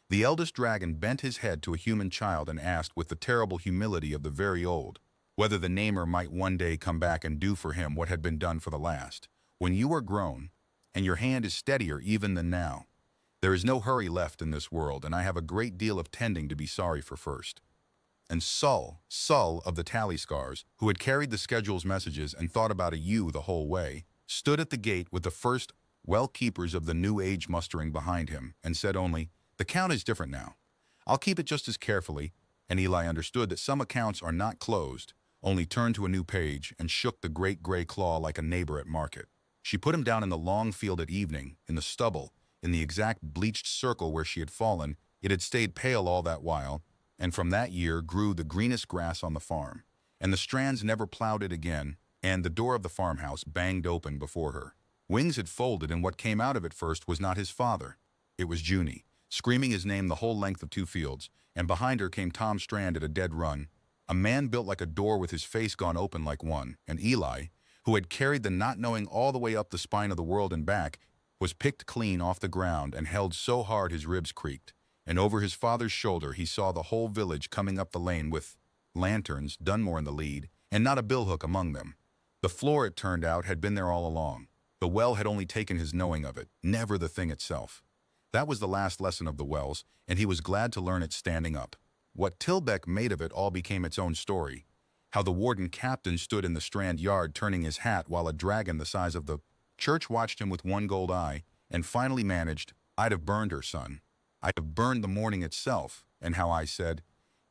the eldest dragon bent his head to a human child and asked with the terrible humility of the very old, whether the Namer might one day come back and do for him what had been done for the last. "When you are grown, and your hand is steadier even than now, there is no hurry left in this world, and I have a great deal of tending to be sorry for first." And Sull of the tally scars, who had carried the schedule's messages and thought about a U the whole way, stood at the gate with the first well-keepers of the new age mustering behind him, and said only, "The count is different now. I'll keep it just as carefully," and Eli understood that some accounts are not closed, only turned to a new page, and shook the great gray claw like a neighbor at market. She put him down in the long field at evening, in the stubble, in the exact bleached circle where she had fallen. It had stayed pale all that while, and from that year grew the greenest grass on the farm, and the strands never plowed it again, and the door of the farmhouse banged open before her. Wings had folded, and what came out of it first was not his father. It was Junie, screaming his name the whole length of 2 fields, and behind her came Tom Strand at a dead run, a man built like a door with his face gone open like one, and Eli, who had carried the not knowing all the way up the spine of the world and back, was picked clean off the ground and held so hard his ribs creaked, and over his father's shoulder he saw the whole village coming up the lane with lanterns, Dunmore in the lead, and not a billhook among them. The floor, it turned out, had been there all along. The well had only taken his knowing of it, never the thing itself. That was the last lesson of the wells, and he was glad to learn it standing up. What Tilbeck made of it all became its own story. How the warden captain stood in the Strand yard turning his hat while a dragon the size of the church watched him with one gold eye, and finally managed, "I'd have burned her, son. I'd have burned the morning itself," and how I said,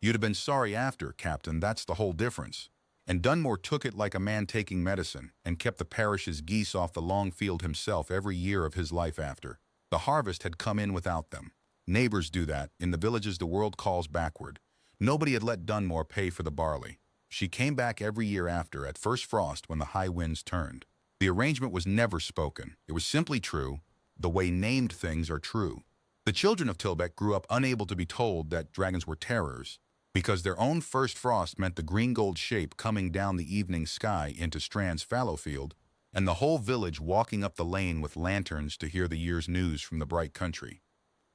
"You'd have been sorry after, Captain, that's the whole difference." And Dunmore took it like a man taking medicine, and kept the parish's geese off the long field himself every year of his life after. The harvest had come in without them. Neighbors do that, in the villages the world calls backward. Nobody had let Dunmore pay for the barley. She came back every year after, at first frost when the high winds turned. The arrangement was never spoken. It was simply true, the way named things are true. The children of Tilbeck grew up unable to be told that dragons were terrors, because their own first frost meant the green-gold shape coming down the evening sky into Strand's fallow field, and the whole village walking up the lane with lanterns to hear the year's news from the bright country.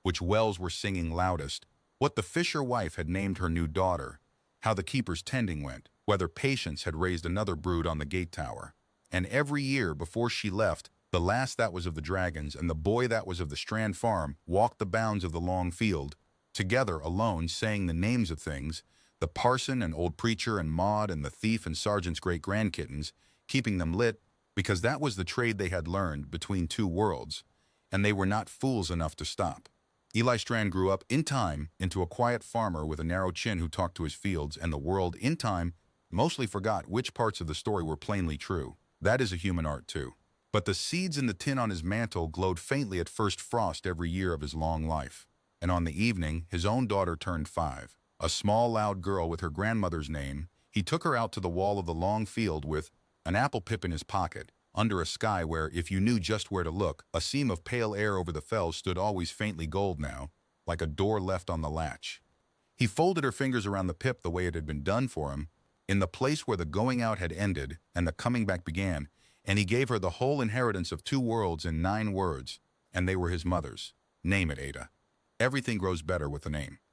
Which wells were singing loudest, what the fisher wife had named her new daughter, how the keeper's tending went, whether Patience had raised another brood on the gate tower. And every year before she left, the last that was of the dragons and the boy that was of the Strand farm walked the bounds of the long field, together alone saying the names of things, the parson and old preacher and Maud and the thief and sergeant's great-grandkittens, keeping them lit, because that was the trade they had learned between 2 worlds, and they were not fools enough to stop. Eli Strand grew up, in time, into a quiet farmer with a narrow chin who talked to his fields, and the world, in time, mostly forgot which parts of the story were plainly true. That is a human art, too. But the seeds in the tin on his mantle glowed faintly at first frost every year of his long life. And on the evening, his own daughter turned 5. A small, loud girl with her grandmother's name, he took her out to the wall of the long field with an apple pip in his pocket, under a sky where, if you knew just where to look, a seam of pale air over the fells stood always faintly gold now, like a door left on the latch. He folded her fingers around the pip the way it had been done for him, in the place where the going out had ended and the coming back began, and he gave her the whole inheritance of 2 worlds in 9 words, and they were his mother's. Name it, Ada. Everything grows better with a name.